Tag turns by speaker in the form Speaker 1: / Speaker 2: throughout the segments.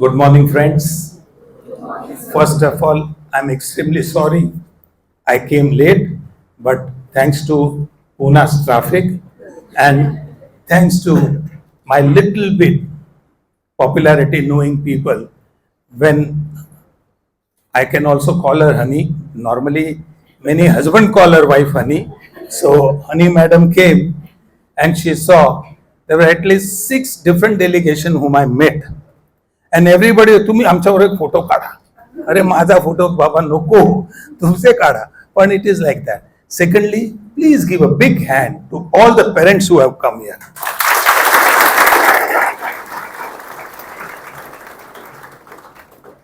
Speaker 1: Good morning, friends. First of all, I'm extremely sorry I came late, but thanks to Pune's traffic and thanks to my little bit popularity knowing people, when I can also call her honey. Normally, many husband call her wife honey. So honey madam came and she saw there were at least 6 different delegation whom I met. And everybody, तुम्ही आमच्यावर एक photo काढा. अरे माझा photo बाबा नको, तुमसे काढा. पण it is like that. Secondly, please give a big hand to all the parents who have come here.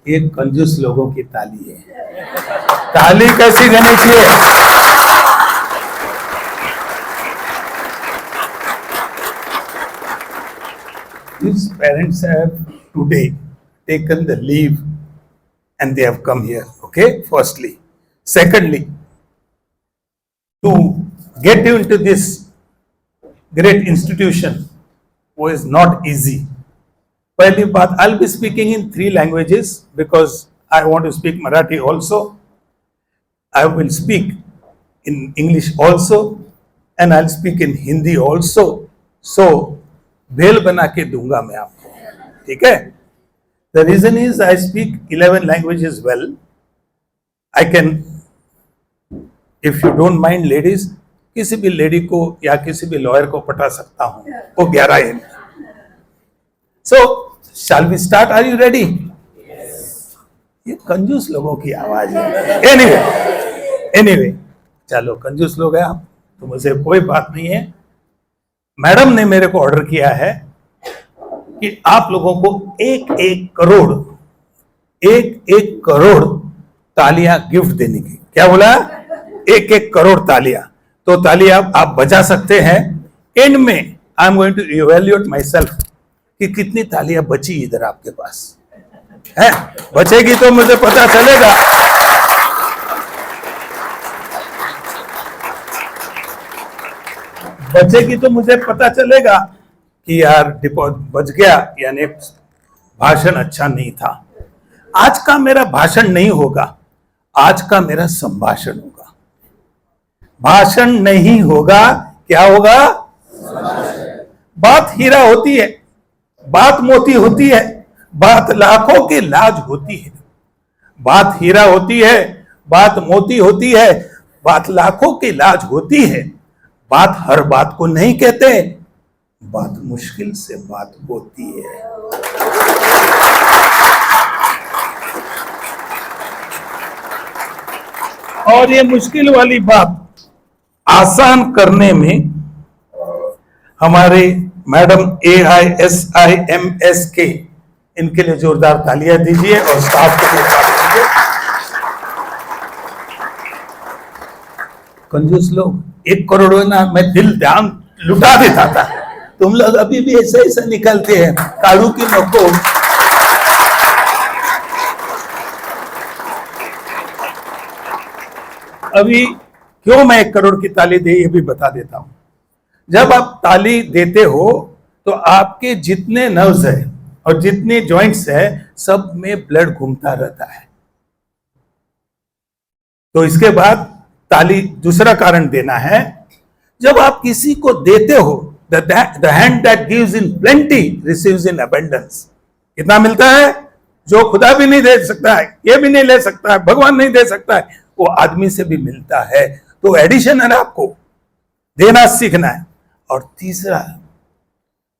Speaker 1: ये कंजूस लोगों की ताली है. ताली कैसी देनी चाहिए? These parents have today taken the leave and they have come here. Okay, firstly. Secondly, to get you into this great institution was not easy. Pehli baat, I'll be speaking in 3 languages because I want to speak Marathi also. I will speak in English also and I'll speak in Hindi also. So, भेल बना के दूंगा मैं आपको, ठीक है? The reason is I speak 11 languages well. I can, if you don't mind ladies, किसी भी लेडी को या किसी भी लॉयर को पटा सकता हूँ, वो 11 है. So, shall we start? Are you ready? Yes. ये कंजूस लोगों की आवाज है. Anyway, चलो कंजूस लोग हैं आप, तो मुझे कोई बात नहीं है. मैडम ने मेरे को ऑर्डर किया है कि आप लोगों को 1-1 करोड़ तालियां गिफ्ट देने की. क्या बोला? 1-1 करोड़ तालियां. तो तालियां आप बजा सकते हैं. एंड में I am going to evaluate myself कि कितनी तालियां बची इधर आपके पास है. बचेगी तो मुझे पता चलेगा. बचेगी तो मुझे पता चलेगा कि यार डिपॉजिट बच गया, यानी भाषण अच्छा नहीं था. आज का मेरा भाषण नहीं होगा, आज का मेरा संभाषण होगा. भाषण नहीं होगा, क्या होगा? बात हीरा होती है, बात मोती होती है, बात लाखों की लाज होती है. बात हीरा होती है, बात मोती होती है, बात लाखों की लाज होती है. बात हर बात को नहीं कहते, बात मुश्किल से बात होती है. और ये मुश्किल वाली बात आसान करने में हमारे मैडम AISIMS के, इनके लिए जोरदार तालियां दीजिए और स्टाफ के लिए तालियां दीजिए. कंजूस लोग 1 करोड़ ना मैं दिल ध्यान लुटा देता था. तुम लोग अभी भी ऐसे ऐसे निकलते हैं, काड़ू की नको. अभी क्यों मैं 1 करोड़ की ताली दे, ये भी बता देता हूं. जब आप ताली देते हो तो आपके जितने नर्व्स है और जितने जॉइंट्स है, सब में ब्लड घूमता रहता है. तो इसके बाद ताली दूसरा कारण देना है. जब आप किसी को देते हो, the hand that gives in plenty receives in abundance. कितना मिलता है? जो खुदा भी नहीं दे सकता है, ये भी नहीं ले सकता है, भगवान नहीं दे सकता है, वो आदमी से भी मिलता है. तो एडिशन है, आपको देना सीखना है. और तीसरा,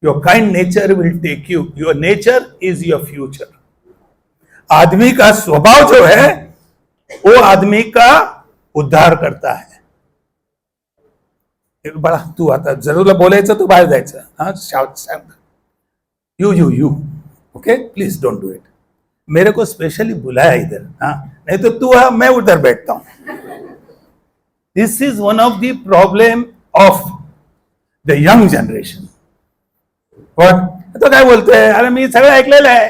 Speaker 1: your kind nature will take you, your nature is your future. आदमी का स्वभाव जो है वो आदमी का उद्धार करता है. बड़ा तू आता जरूर बोलायचं तो बाहेर जायचं. हाँ, shout you okay, please don't do it. मेरे को स्पेशली बुलाया इधर, हाँ, नहीं तो तू मैं उधर बैठता हूं. This is one of the problem of the young generation. तो काय बोलतोय? अरे मी सगळं ऐकलेलं आहे.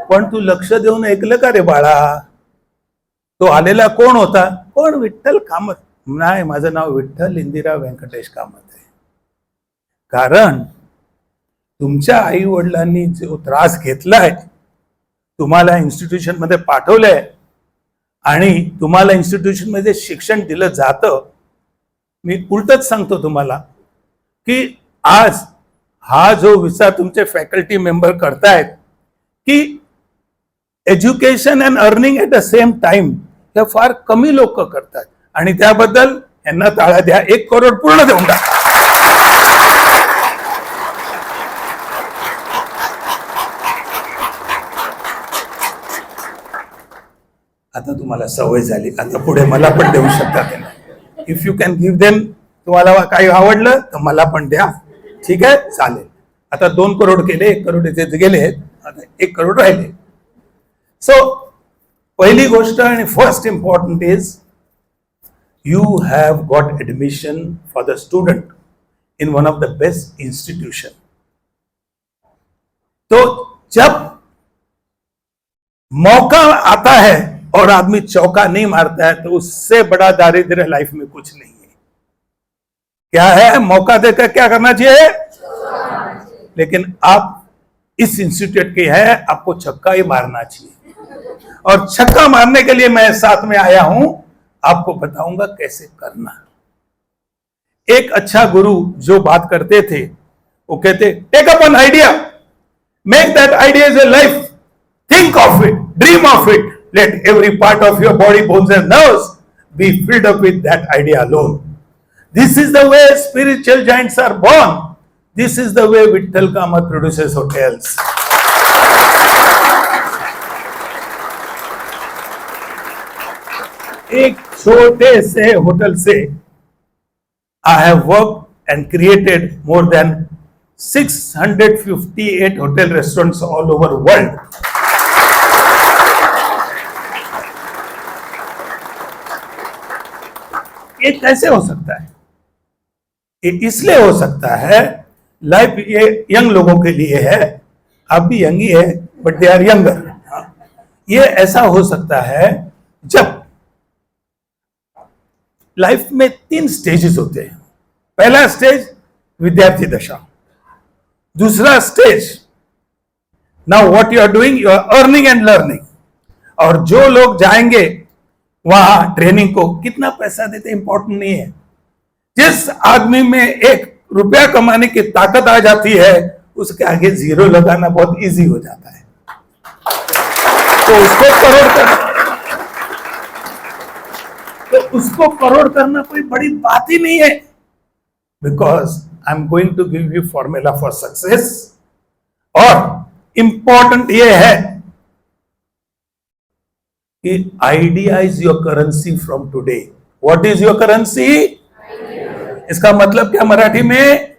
Speaker 1: पण तू लक्ष देऊन ऐकलं का रे बाळा? तो आलेला कोण होता? कोण? विठ्ठल कामत. नाही, माझं नाव विठ्ठल इंदिरा व्यंकटेश कामत आहे. कारण तुमच्या आई वडिलांनी जो त्रास घेतलाय तुम्हाला इन्स्टिट्यूशन मध्ये पाठवलंय आणि तुम्हाला इन्स्टिट्यूशन मध्ये शिक्षण दिलं जातं. मी उलटच सांगतो तुम्हाला की आज हा जो विचार तुमचे फॅकल्टी मेंबर करतायत की education and earning at the same time, हे फार कमी लोक करतात आणि त्याबद्दल यांना टाळा द्या. 1 करोड पूर्ण देऊन टाका. आता तुम्हाला सवय झाली, आता पुढे मला पण देऊ शकता त्यांना. If you can give them, तुम्हाला काही आवडलं तर मला पण द्या. ठीक आहे, चालेल. आता 2 करोड केले, 1 करोड इथे गेले, आता 1 करोड राहिले. सो पहिली गोष्ट आणि first important is you have got admission for the student in one of the best institution. तो जब मौका आता है और आदमी चौका नहीं मारता है तो उससे बड़ा दारिद्र्य लाइफ में कुछ नहीं है. क्या है? मौका देकर क्या करना चाहिए? लेकिन आप इस इंस्टीट्यूट के हैं, आपको छक्का ही मारना चाहिए. और छक्का मारने के लिए मैं साथ में आया हूं, आपको बताऊंगा कैसे करना. एक अच्छा गुरु जो बात करते थे वो कहते, take up an idea, make that idea is a life, think of it, dream of it, let every part of your body, bones and nerves be filled up with that idea alone. This is the way spiritual giants are born. This is the way Vitthal Kamath produces hotels. एक छोटे से hotel से I have worked and created more than 658 hotel restaurants all over world. ये कैसे हो सकता है? ये इसलिए हो सकता है, लाइफ ये यंग लोगों के लिए है, आप भी यंग ही है बट दे आर यंगर. ये ऐसा हो सकता है जब लाइफ में 3 स्टेजेस होते हैं. पहला स्टेज विद्यार्थी दशा, दूसरा stage now what you are doing, you are earning and learning. और जो लोग जाएंगे वहां ट्रेनिंग को कितना पैसा देते इंपॉर्टेंट नहीं है. जिस आदमी में 1 रुपया कमाने की ताकत आ जाती है उसके आगे 0 लगाना बहुत इजी हो जाता है. तो उसको करोड़ करना कोई बड़ी बात ही नहीं है. Because I am going to give you formula for success. और इंपॉर्टेंट ये है कि idea is your currency from today. What is your currency? इसका मतलब क्या मराठी में?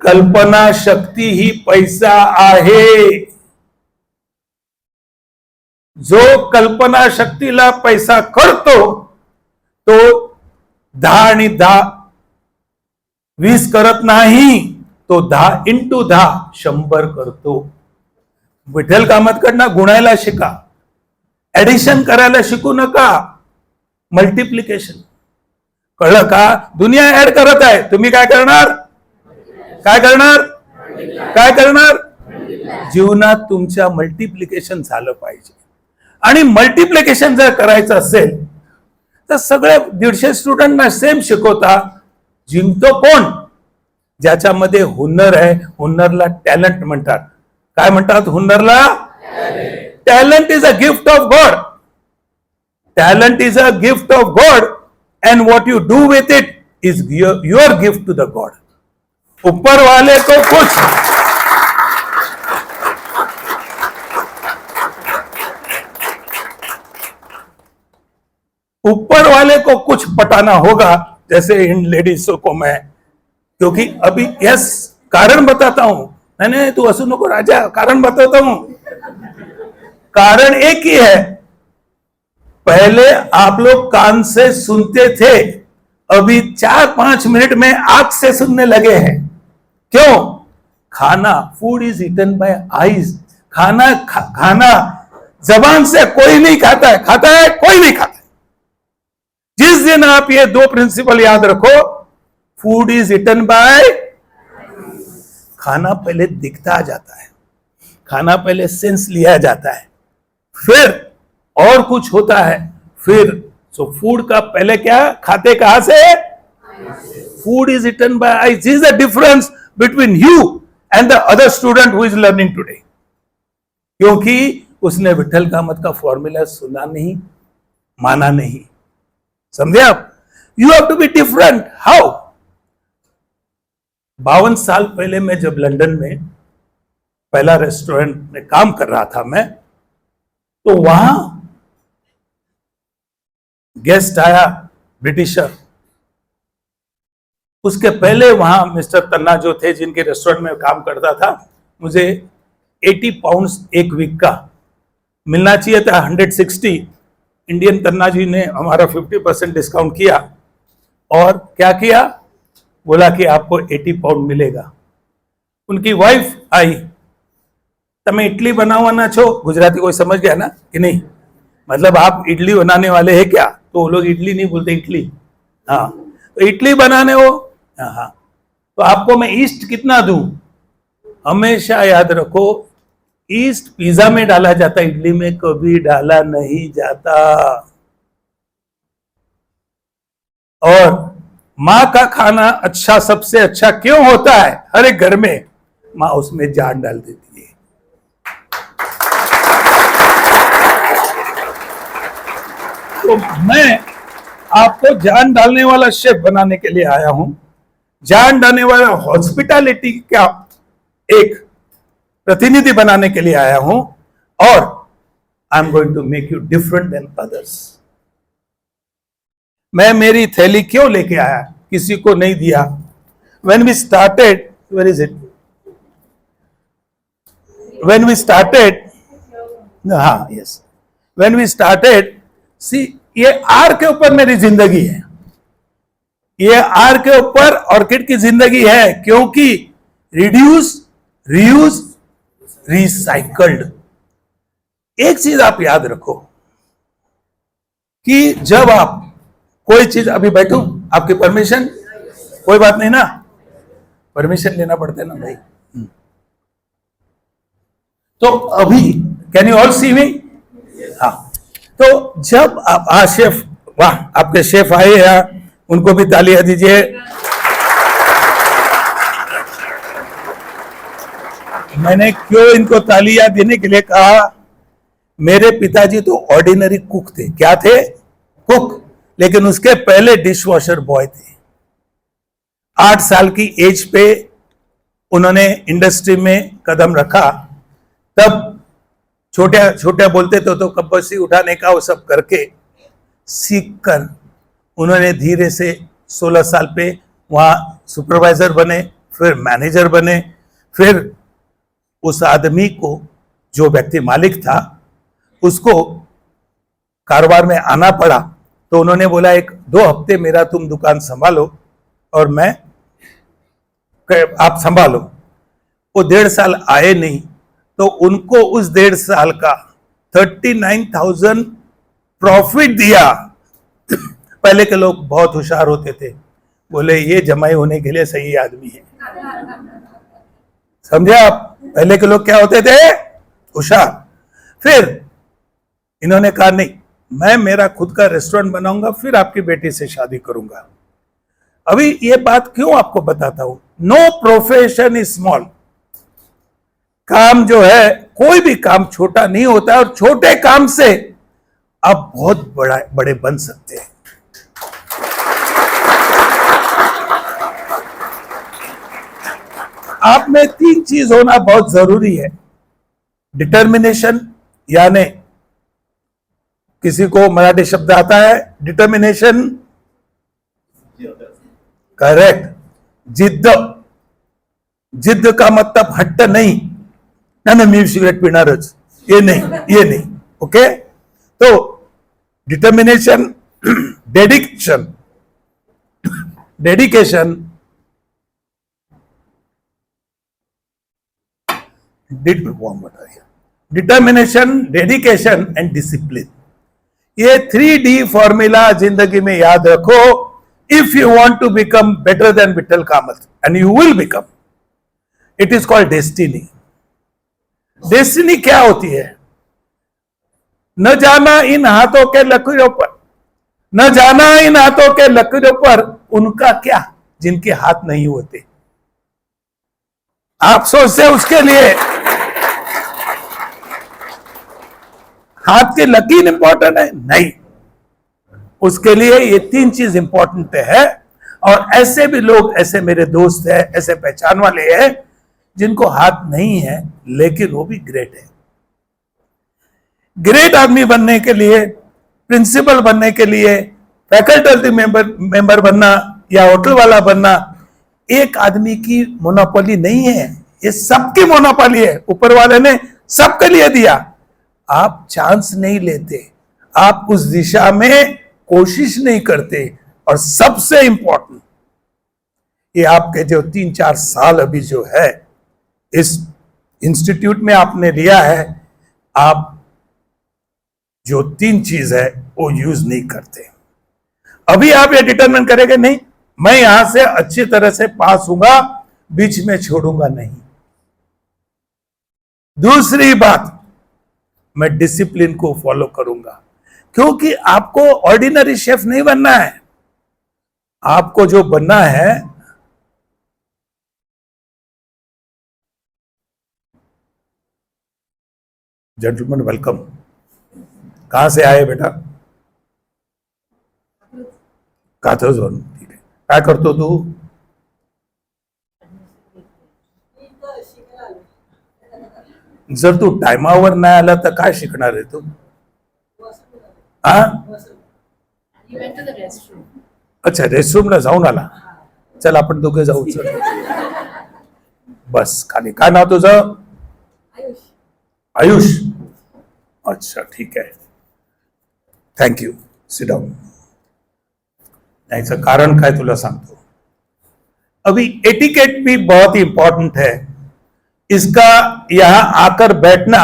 Speaker 1: कल्पना शक्ती ही पैसा आहे. जो कल्पना शक्तीला पैसा करतो तो 10 आणि 10 20 करत नाही, तो 10 into 10 100 करतो. विठ्ठल कामतकडनं गुणायला शिका, ऍडिशन करायला शिकू नका, मल्टिप्लिकेशन. कळलं का? दुनिया ऍड करत आहे, तुम्ही काय करणार? काय करणार? काय करणार? जीवनात तुमच्या मल्टिप्लिकेशन झालं पाहिजे. आणि मल्टिप्लिकेशन जर करायचं असेल तर सगळे 150 स्टुडंटना सेम शिकवता. जिंकतो कोण? ज्याच्यामध्ये हुनर आहे. हुनरला टॅलेंट म्हणतात. काय म्हणतात हुनरला? Talent is a gift of God. Talent is a gift of God and what you do with it is your gift to the God. ऊपर वाले को कुछ ऊपर वाले को कुछ पटाना होगा. जैसे इन लेडीजों को मैं, क्योंकि अभी यस कारण बताता हूं. नहीं तू असू नको राजा, कारण बताता हूं. कारण एक ही है. पहले आप लोग कान से सुनते थे, अभी 4-5 मिनट में आंख से सुनने लगे हैं. क्यों? खाना, food is eaten by eyes. खाना जबान से कोई नहीं खाता है. खाता है? कोई नहीं खाता है. जिस दिन आप ये 2 प्रिंसिपल याद रखो, फूड इज ईटन बाय, खाना पहले दिखता जाता है, खाना पहले सेंस लिया जाता है, फिर और कुछ होता है, फिर सो फूड का पहले क्या खाते कहां से? Food is eaten by eyes. Is the difference between you and the other student who is learning today. क्योंकि उसने विठल कामत का फॉर्मूला सुना नहीं, माना नहीं. समझे आप? You have to be different. How? 52 साल पहले मैं जब लंदन में पहला रेस्टोरेंट में काम कर रहा था मैं, तो वहां गेस्ट आया ब्रिटिशर. उसके पहले वहां मिस्टर तन्ना जो थे, जिनके रेस्टोरेंट में काम करता था, मुझे 80 पाउंड्स एक वीक का मिलना चाहिए था, 160. इंडियन तन्ना जी ने हमारा 50% डिस्काउंट किया और क्या किया, बोला कि आपको 80 पाउंड मिलेगा. उनकी वाइफ आई, तमें इडली बनावाना छो. गुजराती कोई समझ गया ना कि नहीं? मतलब आप इडली बनाने वाले हैं क्या? तो वो लोग इडली नहीं बोलते, इडली. हाँ, तो इडली बनाने हो. हाँ, तो आपको मैं ईस्ट कितना दूं? हमेशा याद रखो, ईस्ट पिज्जा में डाला जाता, इडली में कभी डाला नहीं जाता. और मां का खाना अच्छा, सबसे अच्छा क्यों होता है? हर एक घर में मां उसमें जान डाल देती है. तो मैं आपको जान डालने वाला शेफ बनाने के लिए आया हूं, जान डालने वाला हॉस्पिटैलिटी का एक प्रतिनिधि बनाने के लिए आया हूं, और I am going to make you different than others. मैं मेरी थैली क्यों लेके आया? किसी को नहीं दिया. When we started, where is it? When we started, हाँ, yes. When we started, see, ये आर के ऊपर मेरी जिंदगी है. ये आर के ऊपर ऑर्किड की जिंदगी है, क्योंकि रिड्यूस, रीयूज, रिसाइकल्ड. एक चीज आप याद रखो कि जब आप कोई चीज, अभी बैठो, आपकी परमिशन? कोई बात नहीं ना, परमिशन लेना पड़ता है ना भाई. तो अभी कैन यू ऑल सी मी? हाँ, तो जब आप, हाँ शेफ, वाह, आपके शेफ आए हैं, उनको भी तालियां दीजिए. मैंने क्यों इनको तालियां देने के लिए कहा? मेरे पिताजी तो ऑर्डिनरी कुक थे. क्या थे? कुक. लेकिन उसके पहले डिश वॉशर बॉय थे. 8 साल की एज पे उन्होंने इंडस्ट्री में कदम रखा. तब छोटे छोटे बोलते तो कब्बसी उठाने का वो सब करके सीख कर उन्होंने धीरे से 16 साल पे वहां सुपरवाइजर बने, फिर मैनेजर बने. फिर उस आदमी को, जो व्यक्ति मालिक था, उसको कारोबार में आना पड़ा. तो उन्होंने बोला, 1-2 हफ्ते मेरा तुम दुकान संभालो और मैं, आप संभालो. वो 1.5 साल आए नहीं, तो उनको उस 1.5 साल का 39,000 प्रॉफिट दिया. पहले के लोग बहुत होशियार होते थे, बोले ये जमाई होने के लिए सही आदमी है. समझे आप? पहले के लोग क्या होते थे? होशियार. फिर इन्होंने कहा, नहीं, मैं मेरा खुद का रेस्टोरेंट बनाऊंगा, फिर आपकी बेटी से शादी करूंगा. अभी ये बात क्यों आपको बताता हूं? No profession is small. काम जो है, कोई भी काम छोटा नहीं होता है, और छोटे काम से आप बहुत बड़े बन सकते हैं. आप में 3 चीज होना बहुत जरूरी है. डिटर्मिनेशन, यानी किसी को मराठी शब्द आता है डिटर्मिनेशन? करेक्ट. जिद्द. जिद्द का मतलब हट्ट नहीं, ना मी सिगरेट पीणारच, ये नहीं. ओके? तो determination, dedication, determination, dedication and discipline. ये 3D फॉर्मूला जिंदगी में याद रखो. If you want to become better than Vithal Kamath, and you will become, it is called destiny. Destiny क्या होती है? न जाना इन हाथों के लकीरों पर, न जाना इन हाथों के लकीरों पर उनका क्या जिनके हाथ नहीं होते। आप सोचते उसके लिए हाथ के लकीर इंपॉर्टेंट है? नहीं, उसके लिए ये तीन चीज इंपॉर्टेंट है। और ऐसे भी लोग, ऐसे मेरे दोस्त हैं, ऐसे पहचान वाले हैं जिनको हाथ नहीं है लेकिन वो भी ग्रेट है। ग्रेट आदमी बनने के लिए, प्रिंसिपल बनने के लिए, फैकल्टी मेंबर बनना या होटल वाला बनना एक आदमी की मोनोपोली नहीं है, ये सबकी मोनोपोली है। ऊपर वाले ने सबके लिए दिया, आप चांस नहीं लेते, आप उस दिशा में कोशिश नहीं करते। और सबसे इंपॉर्टेंट, ये आपके जो 3-4 साल अभी जो है इस इंस्टीट्यूट में आपने लिया है, आप जो 3 चीज है वो यूज नहीं करते। अभी आप ये डिटरमिन करेंगे, नहीं मैं यहां से अच्छी तरह से पास होऊंगा, बीच में छोड़ूंगा नहीं। दूसरी बात, मैं डिसिप्लिन को फॉलो करूंगा, क्योंकि आपको ऑर्डिनरी शेफ नहीं बनना है। आपको जो बनना है, जेंटलमैन वेलकम। कहां से आए बेटा? कात्रज वरून, ठीक आहे। काय करतो तू? जर तू टायमावर नाही आला तर काय शिकणार आहे तू? हा, अच्छा, रेस्टरूमला जाऊन आला। चल आपण दोघे जाऊ, चल बस खाली। काय नाव तुझं? आयुष। अच्छा ठीक आहे, थँक्यू, सिट डाउन। याचं कारण काय तुला सांगतो। अभी एटिकेट भी बहुत ही इंपॉर्टेंट है। इसका यहां आकर बैठना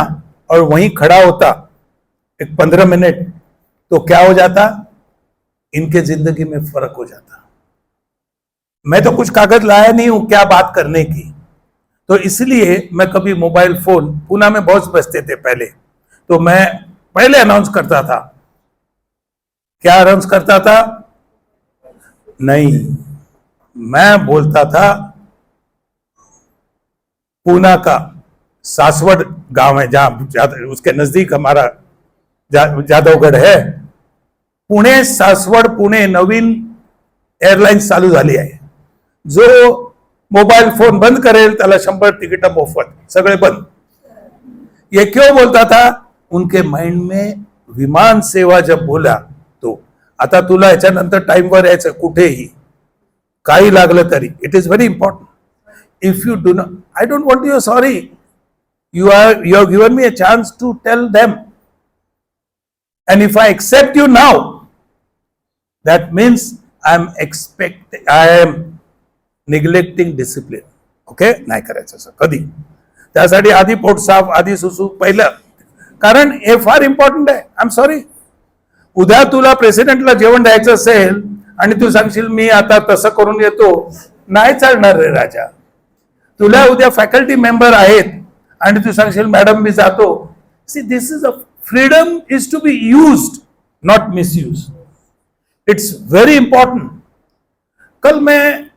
Speaker 1: और वहीं खड़ा होता एक 15 मिनट, तो क्या हो जाता, इनके जिंदगी में फर्क हो जाता। मैं तो कुछ कागज लाया नहीं हूं क्या बात करने की, तो इसलिए मैं कभी मोबाइल फोन, पूना में बहुत बजते थे पहले, तो मैं पहले अनाउंस करता था। क्या अनाउंस करता था? नहीं, मैं बोलता था पूना का सासवड़ गांव है जहां उसके नजदीक हमारा जाधवगढ़ है, पुणे सासवड़ पुणे नवीन एअरलाइन्स चालू झाली आहे। जो मोबाइल फोन बंद करेल त्याला 100 तिकीट मोफत, सगळे बंद। ये क्यों बोलता था? उनके माइंड में विमान सेवा जब बोला तो आता तुला याच्यानंतर टाइमवर यायचं कुठेही, काही लागलं तरी, it is very important. If you do not, I don't want your sorry. You have given me a chance to tell them, and if I accept you now, that means I am neglecting discipline. Okay, नाही करायचं असं कधी। त्यासाठी आधी pot साफ, आधी सुसू पहिलं, कारण हे फार इम्पॉर्टंट आहे। आय एम सॉरी, उद्या तुला प्रेसिडेंटला जेवण द्यायचं असेल आणि तू सांगशील मी आता तसं करून येतो, नाही चालणार रे राजा। तुला उद्या फॅकल्टी मेंबर आहेत आणि तू सांगशील मॅडम मी जातो। See, this is a freedom is to be used, not misuse. It's very important. कल मैं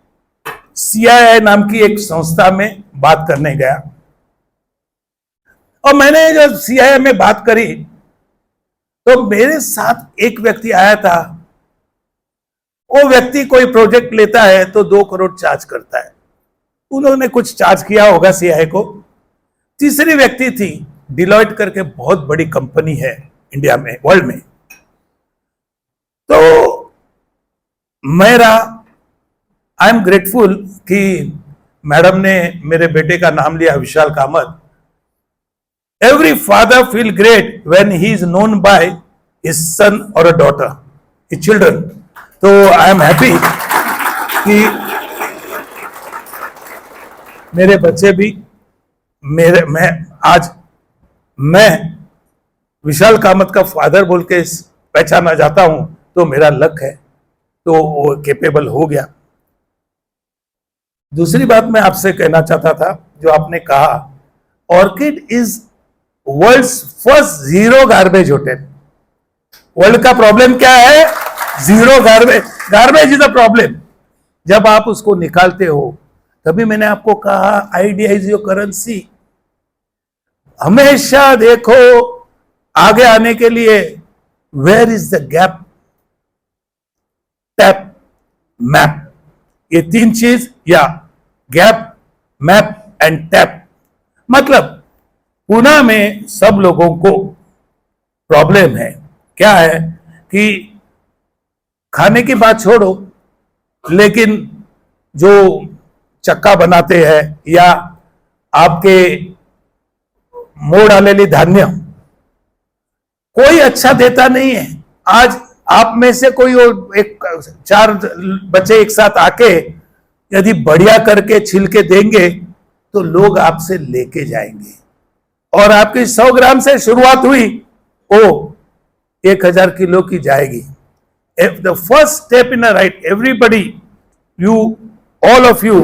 Speaker 1: CII नाम की एक संस्था में बात करने गया, और मैंने जब CII में बात करी तो मेरे साथ एक व्यक्ति आया था। वो व्यक्ति कोई प्रोजेक्ट लेता है तो 2 करोड़ चार्ज करता है, उन्होंने कुछ चार्ज किया होगा CII को। तीसरी व्यक्ति थी, डिलॉयट करके बहुत बड़ी कंपनी है इंडिया में, वर्ल्ड में। तो मेरा, आई एम ग्रेटफुल कि मैडम ने मेरे बेटे का नाम लिया, Vishal Kamat. Every father feel great when he is known by his son और अ डॉटर, हिज चिल्ड्रन। तो आई एम हैप्पी कि मेरे बच्चे भी मैं विशाल कामत का फादर बोल के पहचाना जाता हूं, तो मेरा लक है, तो वो कैपेबल हो गया। दूसरी बात मैं आपसे कहना चाहता था, जो आपने कहा Orchid is world's first zero garbage hotel. World का प्रॉब्लम क्या है? Zero garbage. Garbage is the problem. जब आप उसको निकालते हो, तभी मैंने आपको कहा आइडिया इज योर करेंसी। हमेशा देखो आगे आने के लिए, where is the gap, tap, map, ये तीन चीज, या गैप, मैप एंड टैप। मतलब पुणे में सब लोगों को प्रॉब्लम है, क्या है कि खाने की बात छोड़ो, लेकिन जो चक्का बनाते हैं या आपके मोड़ आलेली धान्य, कोई अच्छा देता नहीं है। आज आप में से कोई एक 4 बच्चे एक साथ आके यदि बढ़िया करके छिलके देंगे तो लोग आपसे लेके जाएंगे। और आपकी 100 ग्राम से शुरुआत हुई, वो 1000 किलो की जाएगी। The first step in a right, everybody, you, all of you,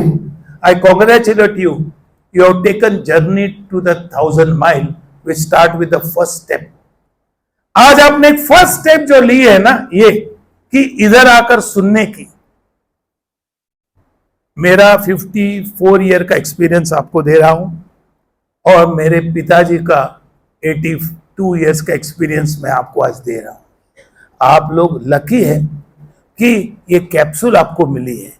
Speaker 1: I congratulate you. You have taken journey to the 1000 mile, which start with the first step. आज आपने एक फर्स्ट स्टेप जो ली है ना, ये कि इधर आकर सुनने की। मेरा 54 ईयर का एक्सपीरियंस आपको दे रहा हूं, और मेरे पिताजी का 82 ईयर्स का एक्सपीरियंस मैं आपको आज दे रहा हूं। आप लोग लकी है कि ये कैप्सूल आपको मिली है,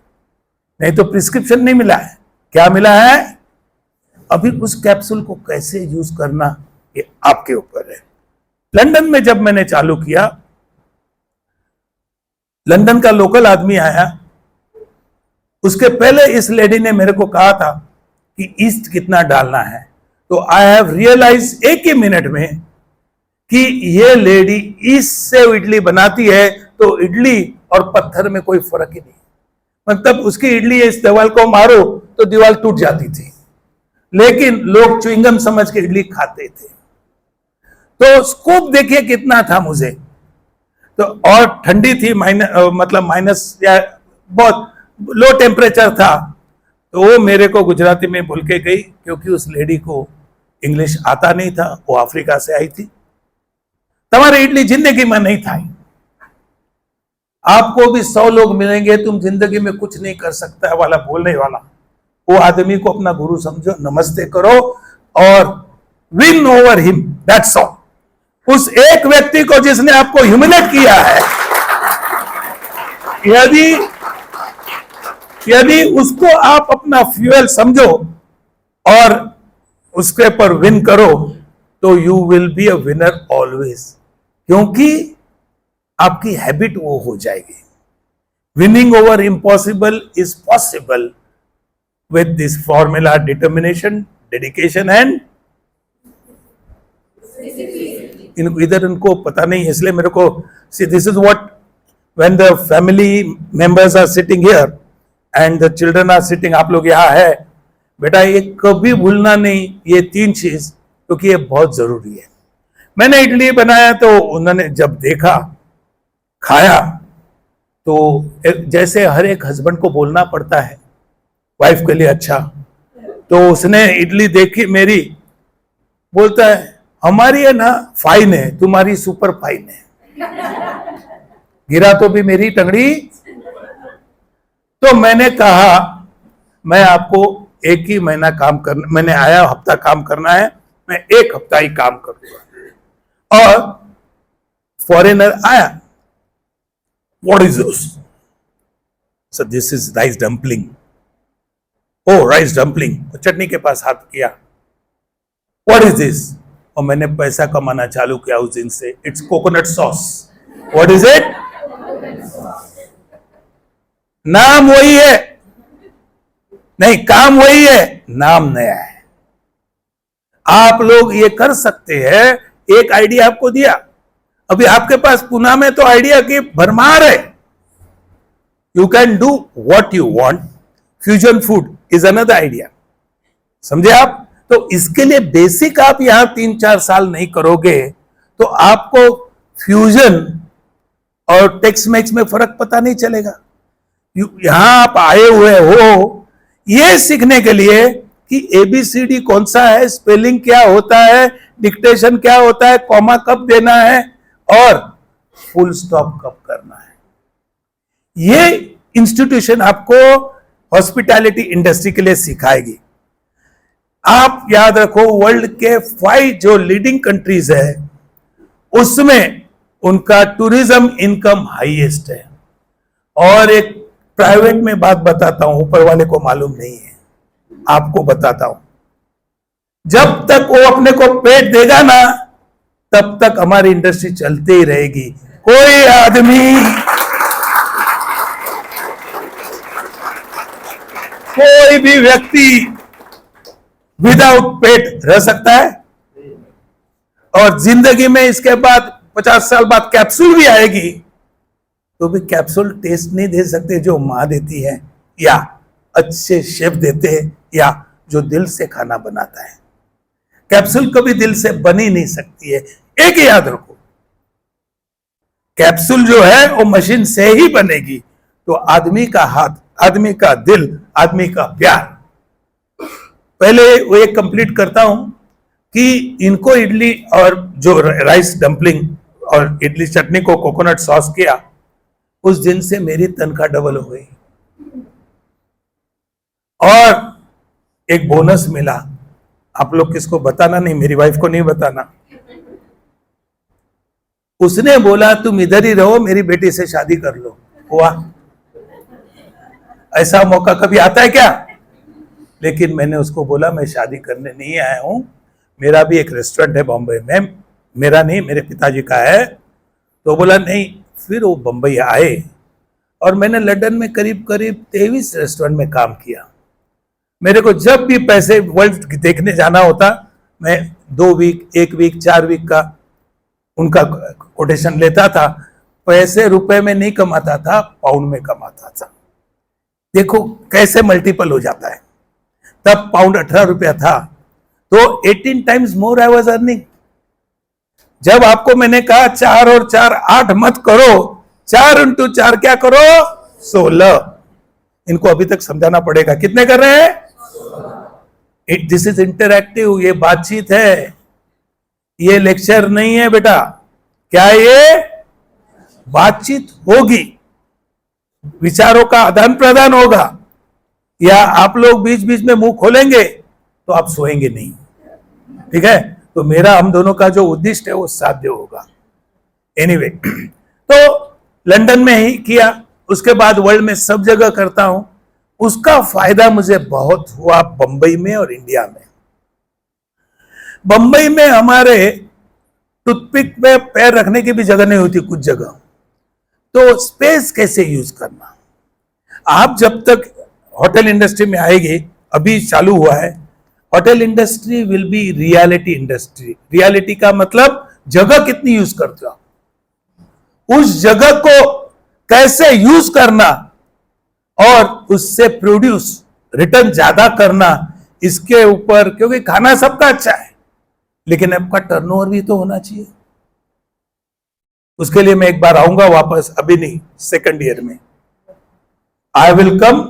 Speaker 1: नहीं तो प्रिस्क्रिप्शन नहीं मिला है। क्या मिला है? अभी उस कैप्सूल को कैसे यूज करना, ये आपके ऊपर है। लंदन में जब मैंने चालू किया, लंदन का लोकल आदमी आया, उसके पहले इस लेडी ने मेरे को कहा था कि ईस्ट कितना डालना है, तो आई हैव रियलाइज एक ही मिनट में कि ये लेडी ईस्ट से इडली बनाती है, तो इडली और पत्थर में कोई फर्क ही नहीं। मतलब उसकी इडली इस दीवार को मारो तो दीवार टूट जाती थी, लेकिन लोग च्युइंगम समझ के इडली खाते थे। तो स्कोप देखिए कितना था मुझे, तो और ठंडी थी, मतलब माइनस या बहुत लो टेम्परेचर था। तो वो मेरे को गुजराती में बोल के गई, क्योंकि उस लेडी को इंग्लिश आता नहीं था, वो अफ्रीका से आई थी। तुम्हारी इडली जिंदगी में नहीं खाई। आपको भी 100 लोग मिलेंगे, तुम जिंदगी में कुछ नहीं कर सकता वाला बोलने वाला, वो आदमी को अपना गुरु समझो, नमस्ते करो और win over him, that's all. उस एक व्यक्ति को जिसने आपको ह्यूमिलेट किया है, यदि उसको आप अपना फ्यूल समझो और उसके पर विन करो, तो you will be a winner always, क्योंकि आपकी हैबिट वो हो जाएगी। Winning over impossible is possible with this formula, determination, dedication and इनको पता नहीं, इसलिए मेरे को see this is what when the family members are sitting here and the children are sitting, आप लोग यहाँ है बेटा, ये कभी भूलना नहीं ये 3 चीज, क्योंकि ये बहुत जरूरी है। मैंने इडली बनाया तो उन्होंने जब देखा, खाया, तो जैसे हर एक हस्बैंड को बोलना पड़ता है वाइफ के लिए अच्छा, तो उसने इडली देखी मेरी, बोलता है हमारी है ना फाइन है, तुम्हारी सुपर फाइन है। गिरा तो भी मेरी टंगड़ी। तो मैंने कहा मैं आपको 1 ही महीना काम करना, मैंने आया हफ्ता काम करना है, मैं 1 हफ्ता ही काम करूंगा। और फॉरेनर आया, what is this? Sir this is rice dumpling. O rice dumpling. चटनी के पास हाथ किया, व्हाट इज दिस? और मैंने पैसा कमाना चालू किया उस दिन से। It's coconut sauce. What is it? नाम वही है, नहीं काम वही है, नाम नया है। आप लोग ये कर सकते हैं। एक आइडिया आपको दिया, अभी आपके पास पुणे में तो आइडिया की भरमार है। You can do what you want. Fusion food is another idea, समझे आप? तो इसके लिए बेसिक आप यहां 3-4 साल नहीं करोगे तो आपको फ्यूजन और टेक्स मैक्स में फर्क पता नहीं चलेगा। यहां आप आए हुए हो ये सीखने के लिए कि एबीसीडी कौन सा है, स्पेलिंग क्या होता है, डिक्टेशन क्या होता है, कॉमा कब देना है और फुल स्टॉप कब करना है। ये इंस्टीट्यूशन आपको हॉस्पिटैलिटी इंडस्ट्री के लिए सिखाएगी। आप याद रखो, वर्ल्ड के 5 जो लीडिंग कंट्रीज है उसमें उनका टूरिज्म इनकम हाईएस्ट है। और एक प्राइवेट में बात बताता हूं, ऊपर वाले को मालूम नहीं है, आपको बताता हूं, जब तक वो अपने को पेट देगा ना तब तक हमारी इंडस्ट्री चलती ही रहेगी। कोई आदमी, कोई भी व्यक्ति विदाउट पेट रह सकता है? और जिंदगी में इसके बाद 50 साल बाद कैप्सूल भी आएगी तो भी कैप्सूल टेस्ट नहीं दे सकते जो मां देती है, या अच्छे शेफ देते हैं, या जो दिल से खाना बनाता है। कैप्सूल कभी दिल से बन ही नहीं सकती है। एक ही याद रखो, कैप्सूल जो है वो मशीन से ही बनेगी। तो आदमी का हाथ, आदमी का दिल, आदमी का प्यार। पहले वो एक कंप्लीट करता हूं कि इनको इडली और जो राइस डंपलिंग और इडली चटनी को कोकोनट सॉस किया, उस दिन से मेरी तनख्वाह डबल हो गई। और एक बोनस मिला, आप लोग किसको बताना नहीं, मेरी वाइफ को नहीं बताना। उसने बोला तुम इधर ही रहो, मेरी बेटी से शादी कर लो। हुआ? ऐसा मौका कभी आता है क्या? लेकिन मैंने उसको बोला मैं शादी करने नहीं आया हूं, मेरा भी एक रेस्टोरेंट है बॉम्बे में, मेरा नहीं मेरे पिताजी का है। तो बोला नहीं। फिर वो बंबई आए और मैंने लंदन में करीब करीब 23 रेस्टोरेंट में काम किया। मेरे को जब भी पैसे वर्ल्ड देखने जाना होता, मैं 2 वीक, 1 वीक, 4 वीक का उनका कोटेशन लेता था। पैसे रुपए में नहीं कमाता था, पाउंड में कमाता था। देखो कैसे मल्टीपल हो जाता है। तब पाउंड 18 रुपया था, तो 18 times more I was earning. जब आपको मैंने कहा 4 और 4 8 मत करो, 4 × 4 क्या करो? 16। इनको अभी तक समझाना पड़ेगा। कितने कर रहे हैं? दिस इज इंटरैक्टिव, ये बातचीत है, ये लेक्चर नहीं है बेटा। क्या ये बातचीत होगी, विचारों का आदान प्रदान होगा, या आप लोग बीच बीच में मुंह खोलेंगे तो आप सोएंगे नहीं। ठीक है? तो मेरा हम दोनों का जो उद्देश्य है वो साध्य होगा। एनीवे, तो लंदन में ही किया, उसके बाद वर्ल्ड में सब जगह करता हूं। उसका फायदा मुझे बहुत हुआ बंबई में और इंडिया में। बंबई में हमारे टूथपिक में पैर रखने की भी जगह नहीं होती कुछ जगह। तो स्पेस कैसे यूज करना, आप जब तक होटल इंडस्ट्री में आएंगे, अभी चालू हुआ है, hotel industry will be reality industry. Reality का मतलब जगह कितनी यूज करते हो, उस जगह को कैसे यूज करना और उससे प्रोड्यूस रिटर्न ज्यादा करना, इसके ऊपर। क्योंकि खाना सबका अच्छा है, लेकिन आपका टर्नओवर भी तो होना चाहिए। उसके लिए मैं एक बार आऊंगा वापस, अभी नहीं, सेकंड ईयर में आई विल कम।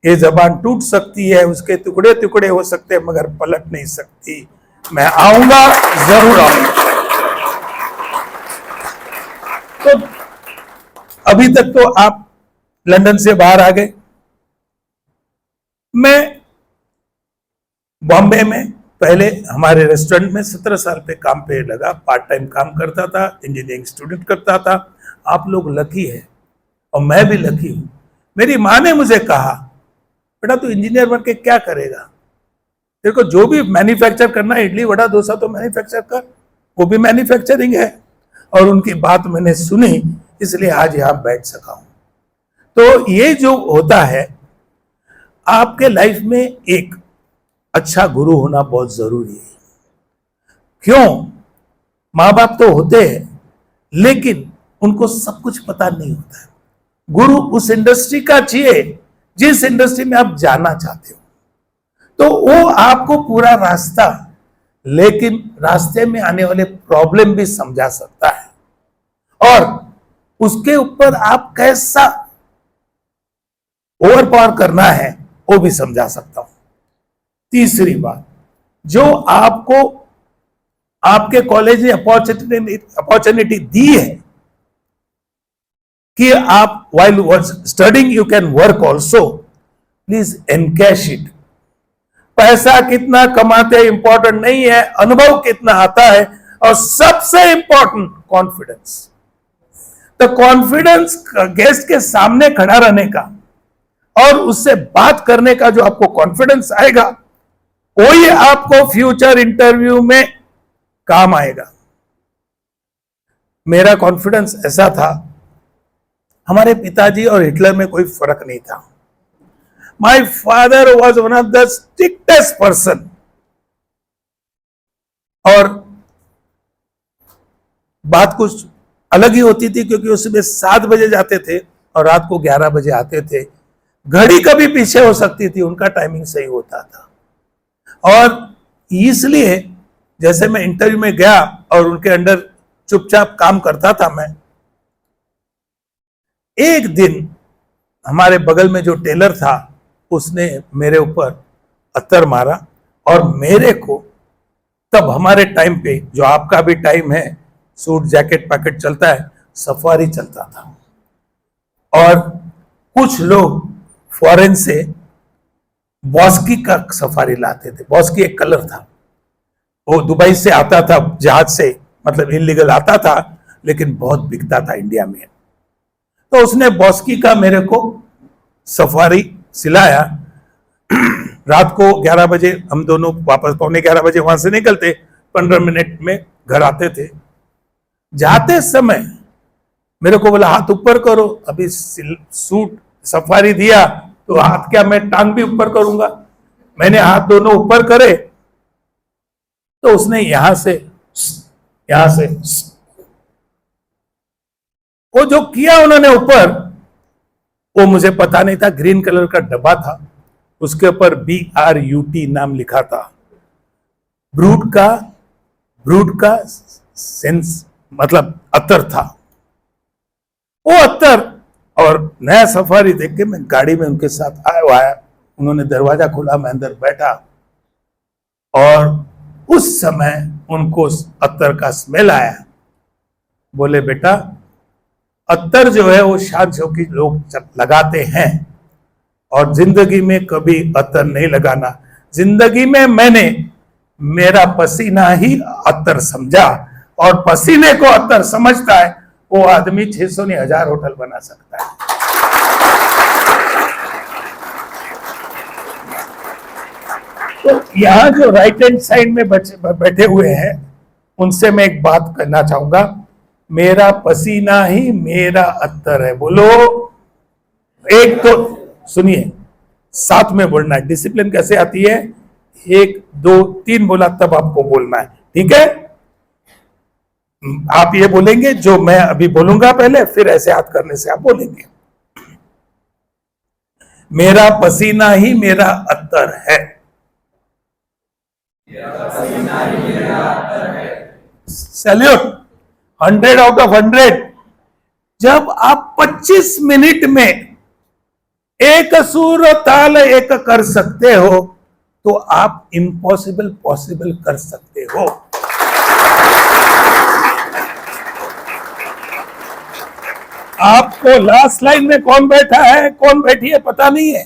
Speaker 1: ये जबान टूट सकती है, उसके टुकड़े टुकड़े हो सकते हैं, मगर पलट नहीं सकती। मैं आऊंगा, जरूर आऊंगा। तो अभी तक तो आप लंदन से बाहर आ गए। मैं बॉम्बे में पहले हमारे रेस्टोरेंट में 17 साल पे काम पे लगा, पार्ट टाइम काम करता था, इंजीनियरिंग स्टूडेंट करता था। आप लोग लकी है और मैं भी लकी हूं। मेरी माँ ने मुझे कहा, बेटा तू इंजीनियर बन के क्या करेगा, तेरे को जो भी मैन्युफैक्चर करना है, इडली वड़ा डोसा तो मैन्युफैक्चर कर, वो भी मैन्युफैक्चरिंग है। और उनकी बात मैंने सुनी, इसलिए आज यहां बैठ सका हूं। तो ये जो होता है, आपके लाइफ में एक अच्छा गुरु होना बहुत जरूरी है। क्यों? माँ बाप तो होते हैं, लेकिन उनको सब कुछ पता नहीं होता है। गुरु उस इंडस्ट्री का चाहिए जिस इंडस्ट्री में आप जाना चाहते हो, तो वो आपको पूरा रास्ता, लेकिन रास्ते में आने वाले प्रॉब्लम भी समझा सकता है, और उसके ऊपर आप कैसा ओवर पावर करना है वो भी समझा सकता हूं। तीसरी बात, जो आपको आपके कॉलेज ने अपॉर्चुनिटी दी है कि आप while studying you can work also, please encash it. पैसा कितना कमाते हैं इंपॉर्टेंट नहीं है, अनुभव कितना आता है, और सबसे इंपॉर्टेंट कॉन्फिडेंस। तो कॉन्फिडेंस गेस्ट के सामने खड़ा रहने का और उससे बात करने का जो आपको कॉन्फिडेंस आएगा, वही आपको फ्यूचर इंटरव्यू में काम आएगा। मेरा कॉन्फिडेंस ऐसा था, हमारे पिताजी और हिटलर में कोई फर्क नहीं था। My father was one of the strictest person, और बात कुछ अलग ही होती थी, क्योंकि उसमें 7 बजे जाते थे और रात को 11 बजे आते थे। घड़ी कभी पीछे हो सकती थी, उनका टाइमिंग सही होता था। और इसलिए जैसे मैं इंटरव्यू में गया और उनके अंडर चुपचाप काम करता था मैं, एक दिन हमारे बगल में जो टेलर था उसने मेरे ऊपर अत्तर मारा, और मेरे को तब हमारे टाइम पे, जो आपका भी टाइम है, सूट जैकेट पैकेट चलता है, सफारी चलता था। और कुछ लोग फॉरेन से बॉस्की का सफारी लाते थे। बॉस्की एक कलर था, वो दुबई से आता था जहाज से, मतलब इलीगल आता था, लेकिन बहुत बिकता था इंडिया में। तो उसने बॉस्की का मेरे को सफारी सिलाया। रात को 11 बजे हम दोनों वापस, 11:15 बजे वहां से निकलते, 15 मिनट में घर आते थे। जाते समय मेरे को बोला हाथ ऊपर करो। अभी सूट सफारी दिया तो हाथ क्या, मैं टांग भी ऊपर करूंगा। मैंने हाथ दोनों ऊपर करे तो उसने यहां से वो जो किया उन्होंने ऊपर, वो मुझे पता नहीं था। ग्रीन कलर का डब्बा था, उसके ऊपर BRUT नाम लिखा था। ब्रूट का सेंस मतलब अत्तर था, वो अत्तर। और नया सफारी देख के मैं गाड़ी में उनके साथ आया। उन्होंने दरवाजा खोला, मैं अंदर बैठा, और उस समय उनको अत्तर का स्मेल आया। बोले बेटा, अत्तर जो है वो शान शौकीन लोग लगाते हैं, और जिंदगी में कभी अत्तर नहीं लगाना। जिंदगी में मैंने मेरा पसीना ही अत्तर समझा, और पसीने को अत्तर समझता है वो आदमी 600 नहीं 1000 होटल बना सकता है। तो यहां जो राइट हैंड साइड में बैठे हुए हैं, उनसे मैं एक बात करना चाहूंगा। मेरा पसीना ही मेरा अत्तर है। बोलो, एक तो सुनिए, साथ में बोलना है। डिसिप्लिन कैसे आती है? 1 2 3 बोला तब आपको बोलना है, ठीक है? आप ये बोलेंगे जो मैं अभी बोलूंगा पहले, फिर ऐसे हाथ करने से आप बोलेंगे। मेरा पसीना ही मेरा अत्तर है। सैल्यूट। 100 out of 100। जब आप 25 मिनट में एक सुर ताल एक कर सकते हो, तो आप इम्पॉसिबल पॉसिबल कर सकते हो। आपको लास्ट लाइन में कौन बैठा है, कौन बैठी है, पता नहीं है।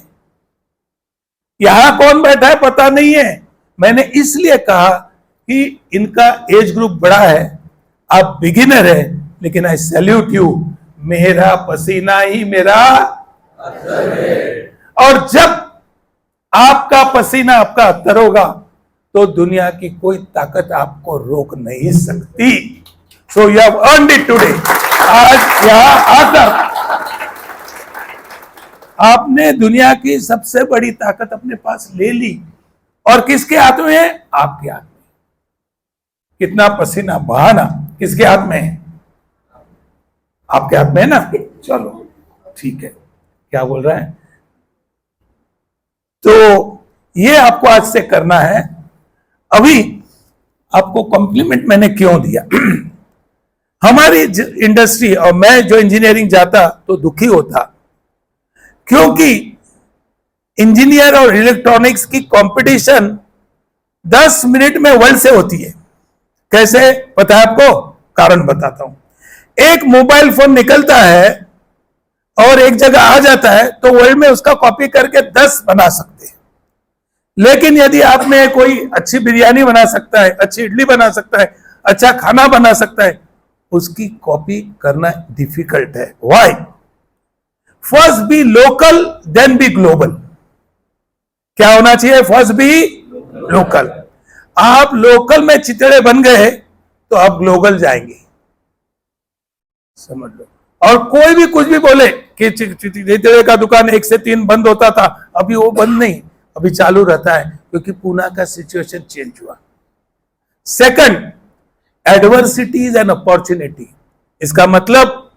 Speaker 1: यहां कौन बैठा है पता नहीं है। मैंने इसलिए कहा कि इनका एज ग्रुप बड़ा है, आप बिगिनर है, लेकिन आई सैल्यूट यू। मेरा पसीना ही मेरा अत्तर है। और जब आपका पसीना आपका अत्तर होगा, तो दुनिया की कोई ताकत आपको रोक नहीं सकती। So you have earned it today. आज यहां आकर आपने दुनिया की सबसे बड़ी ताकत अपने पास ले ली। और किसके हाथ में है? आपके हाथ में। कितना पसीना बहाना किसके हाथ में है? आपके हाथ में है ना? चलो ठीक है, क्या बोल रहा है? तो ये आपको आज से करना है। अभी आपको कॉम्प्लीमेंट मैंने क्यों दिया? हमारी इंडस्ट्री, और मैं जो इंजीनियरिंग जाता तो दुखी होता, क्योंकि इंजीनियर और इलेक्ट्रॉनिक्स की कंपटीशन 10 मिनट में वर्ल्ड से होती है। कैसे पता है आपको? कारण बताता हूं। एक मोबाइल फोन निकलता है और एक जगह आ जाता है तो वर्ल्ड में उसका कॉपी करके 10 बना सकते हैं। लेकिन यदि आप में कोई अच्छी बिरयानी बना सकता है, अच्छी इडली बना सकता है, अच्छा खाना बना सकता है, उसकी कॉपी करना डिफिकल्ट है। Why? First be local then be global. क्या होना चाहिए? First be local. आप लोकल में चितड़े बन गए तो आप ग्लोबल जाएंगे, समझ लो। और कोई भी कुछ भी बोले कि चितड़े का दुकान 1 से 3 बंद होता था, अभी वो बंद नहीं, अभी चालू रहता है, क्योंकि पूना का सिचुएशन चेंज हुआ। Second, adversities and opportunity. इसका मतलब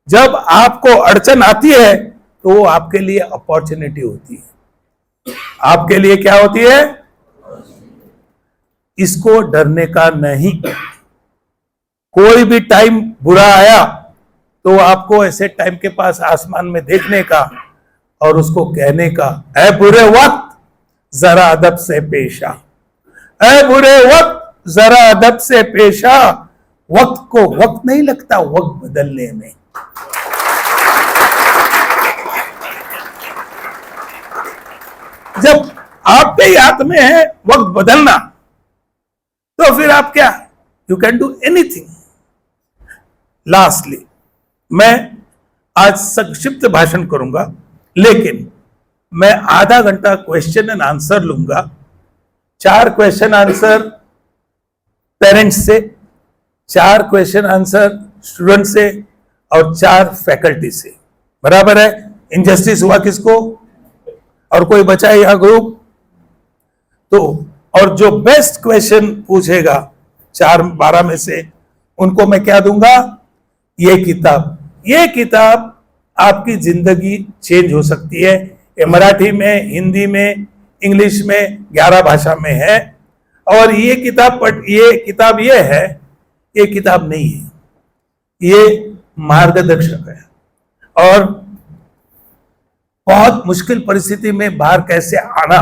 Speaker 1: जब आपको अड़चन आती है तो वो आपके लिए अपॉर्चुनिटी होती है। आपके लिए क्या होती है? इसको डरने का नहीं। कोई भी टाइम बुरा आया तो आपको ऐसे टाइम के पास आसमान में देखने का और उसको कहने का, ऐ बुरे वक्त जरा अदब से पेश आ, ऐ बुरे वक्त जरा अदब से पेश आ। वक्त को वक्त नहीं लगता वक्त बदलने में। जब आपके हाथ में है वक्त बदलना, तो फिर आप क्या, you can do anything. Lastly, मैं आज संक्षिप्त भाषण करूंगा, लेकिन मैं आधा घंटा क्वेश्चन एंड आंसर लूंगा। 4 क्वेश्चन आंसर पेरेंट्स से, 4 क्वेश्चन आंसर स्टूडेंट से और 4 फैकल्टी से। बराबर है? इनजस्टिस हुआ किसको? और कोई बचा है यहां ग्रुप? तो और जो बेस्ट क्वेश्चन पूछेगा 4-12 में से, उनको मैं क्या दूंगा? ये किताब। ये किताब आपकी जिंदगी चेंज हो सकती है। ये मराठी में, हिंदी में, इंग्लिश में, 11 भाषा में है। और ये किताब ये है, ये किताब नहीं है, ये मार्गदर्शक है। और बहुत मुश्किल परिस्थिति में बाहर कैसे आना,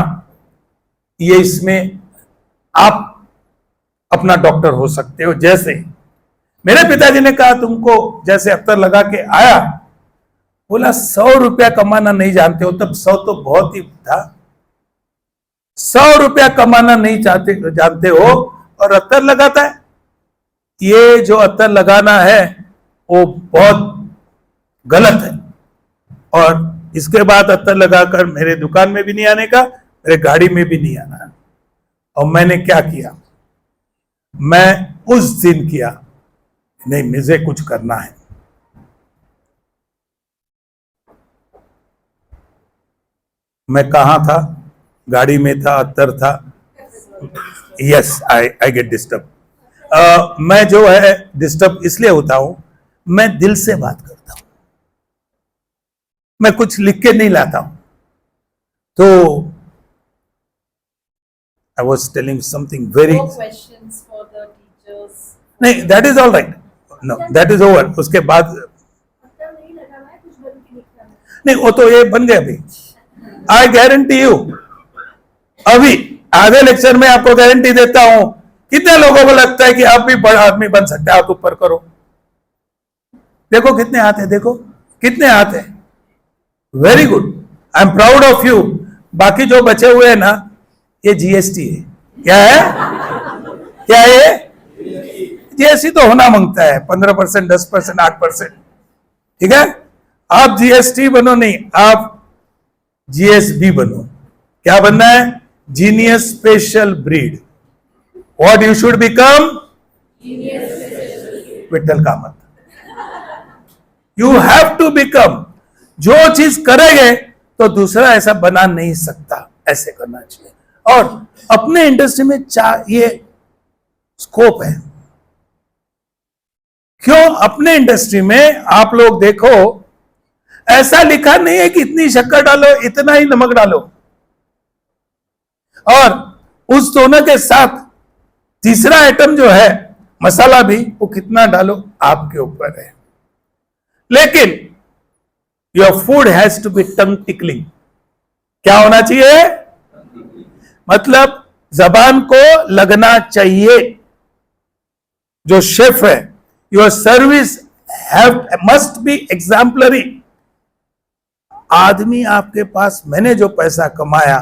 Speaker 1: ये इसमें आप अपना डॉक्टर हो सकते हो। जैसे मेरे पिताजी ने कहा, तुमको जैसे अत्तर लगा के आया, बोला 100 रुपया कमाना नहीं जानते हो, तब 100 तो बहुत ही था। 100 रुपया कमाना नहीं जानते हो और अत्तर लगाता है। ये जो अत्तर लगाना है वो बहुत गलत है। और इसके बाद अत्तर लगाकर मेरे दुकान में भी नहीं आने का, मेरे गाड़ी में भी नहीं आना। और मैंने क्या किया? मैं उस दिन किया, नहीं मुझे कुछ करना है। मैं कहां था? गाड़ी में था, अत्तर था। Yes, I get disturb. मैं जो है डिस्टर्ब इसलिए होता हूं, मैं दिल से बात करता हूं, मैं कुछ लिख के नहीं लाता हूं। तो I was telling something very, नहीं that is all right, no that is over. उसके बाद नहीं, वो तो ये बन गया अभी। आई गारंटी यू, अभी आधे लेक्चर में आपको गारंटी देता हूं। कितने लोगों को लगता है कि आप भी बड़ा आदमी बन सकते हैं? हाथ ऊपर करो, देखो कितने हाथ है, देखो कितने हाथ है। Very good, I am proud of you. बाकी जो बचे हुए हैं ना, ये जीएसटी है। क्या है? क्या है? जीएसटी तो होना मांगता है 15%, 10%, 8%। ठीक है, आप जीएसटी बनो नहीं, आप जीएसबी बनो। क्या बनना है? Genius special breed. What you should become? Vithal Kamath. You have to become. जो चीज करेंगे तो दूसरा ऐसा बना नहीं सकता, ऐसे करना चाहिए। और अपने इंडस्ट्री में ये स्कोप है। क्यों? अपने इंडस्ट्री में आप लोग देखो, ऐसा लिखा नहीं है कि इतनी शक्कर डालो, इतना ही नमक डालो। और उस दोनों के साथ तीसरा आइटम जो है मसाला भी, वो कितना डालो आपके ऊपर है। लेकिन your food has to be tongue tickling. क्या होना चाहिए? मतलब जबान को लगना चाहिए। जो शेफ है, your service must be exemplary. आदमी आपके पास, मैंने जो पैसा कमाया,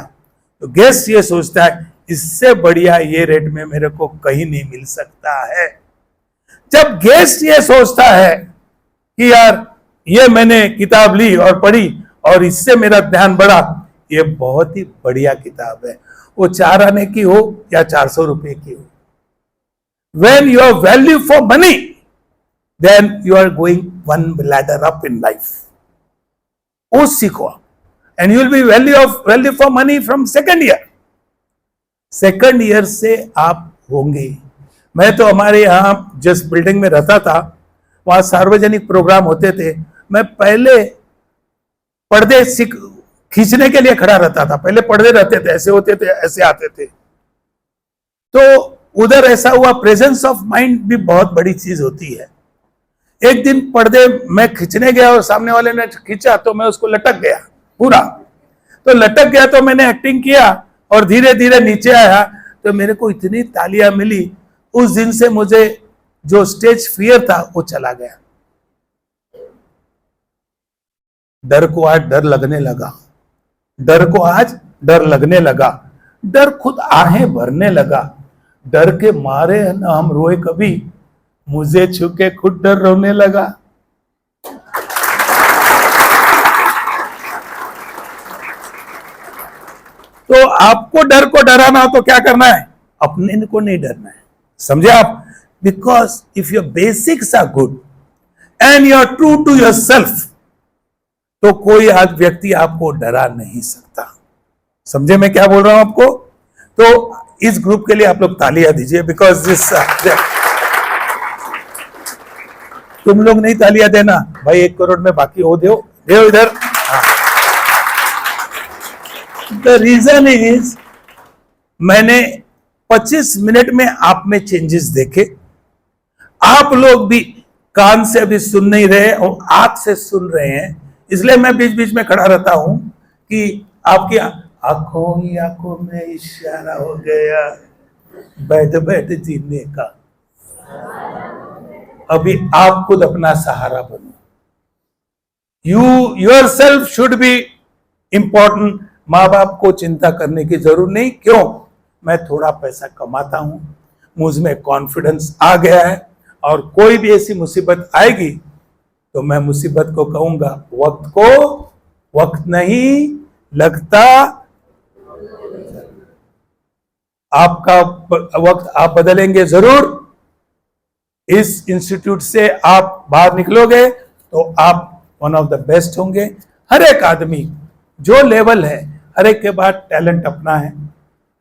Speaker 1: तो गेस्ट ये सोचता है इससे बढ़िया ये रेट में मेरे को कहीं नहीं मिल सकता है। जब गेस्ट ये सोचता है कि यार ये मैंने किताब ली और पढ़ी और इससे मेरा ध्यान बढ़ा, ये बहुत ही बढ़िया किताब है, वो 4 आने की हो या 400 रुपए की हो। When you are value for money, then you are going one ladder up in life. वो सीखो, and you will be value for money from second year. Second year से आप होंगे। मैं तो हमारे यहाँ जिस बिल्डिंग में रहता था, वहां सार्वजनिक प्रोग्राम होते थे, मैं पहले पर्दे खींचने के लिए खड़ा रहता था। पहले पर्दे रहते थे, ऐसे होते थे, ऐसे आते थे। तो उधर ऐसा हुआ, प्रेजेंस ऑफ माइंड भी बहुत बड़ी चीज होती है। एक दिन पर्दे मैं खींचने गया और सामने वाले ने खींचा तो मैं उसको लटक गया पूरा। तो लटक गया तो मैंने एक्टिंग किया और धीरे धीरे नीचे आया, तो मेरे को इतनी तालियां मिली। उस दिन से मुझे जो स्टेज फियर था वो चला गया। डर को आज डर लगने लगा, डर को आज डर लगने लगा, डर खुद आहें भरने लगा। डर के मारे न हम रोए कभी, मुझे छुके खुद डर रोने लगा। तो आपको डर को डराना हो तो क्या करना है? अपने को नहीं डरना है, समझे आप? Because if your basics are good and you are true to yourself, तो कोई आज व्यक्ति आपको डरा नहीं सकता। समझे मैं क्या बोल रहा हूं आपको? तो इस ग्रुप के लिए आप लोग तालियां दीजिए, बिकॉज दिस तुम लोग नहीं तालियां देना भाई, 1 करोड़ में बाकी हो दो इधर। द रीजन इज, मैंने 25 मिनट में आप में चेंजेस देखे। आप लोग भी कान से अभी सुन नहीं रहे और आंख से सुन रहे हैं, इसलिए मैं बीच बीच में खड़ा रहता हूं कि आपकी आंखों ही आंखों में इशारा हो गया बैठ बैठ जीने का। अभी आप खुद अपना सहारा बनो। Your self should be important. माँ बाप को चिंता करने की जरूरत नहीं। क्यों? मैं थोड़ा पैसा कमाता हूं, मुझ में कॉन्फिडेंस आ गया है, और कोई भी ऐसी मुसीबत आएगी तो मैं मुसीबत को कहूंगा वक्त को वक्त नहीं लगता। आपका वक्त आप बदलेंगे जरूर। इस इंस्टीट्यूट से आप बाहर निकलोगे तो आप वन ऑफ द बेस्ट होंगे। हर एक आदमी जो लेवल है, हर एक के बाद टैलेंट अपना है,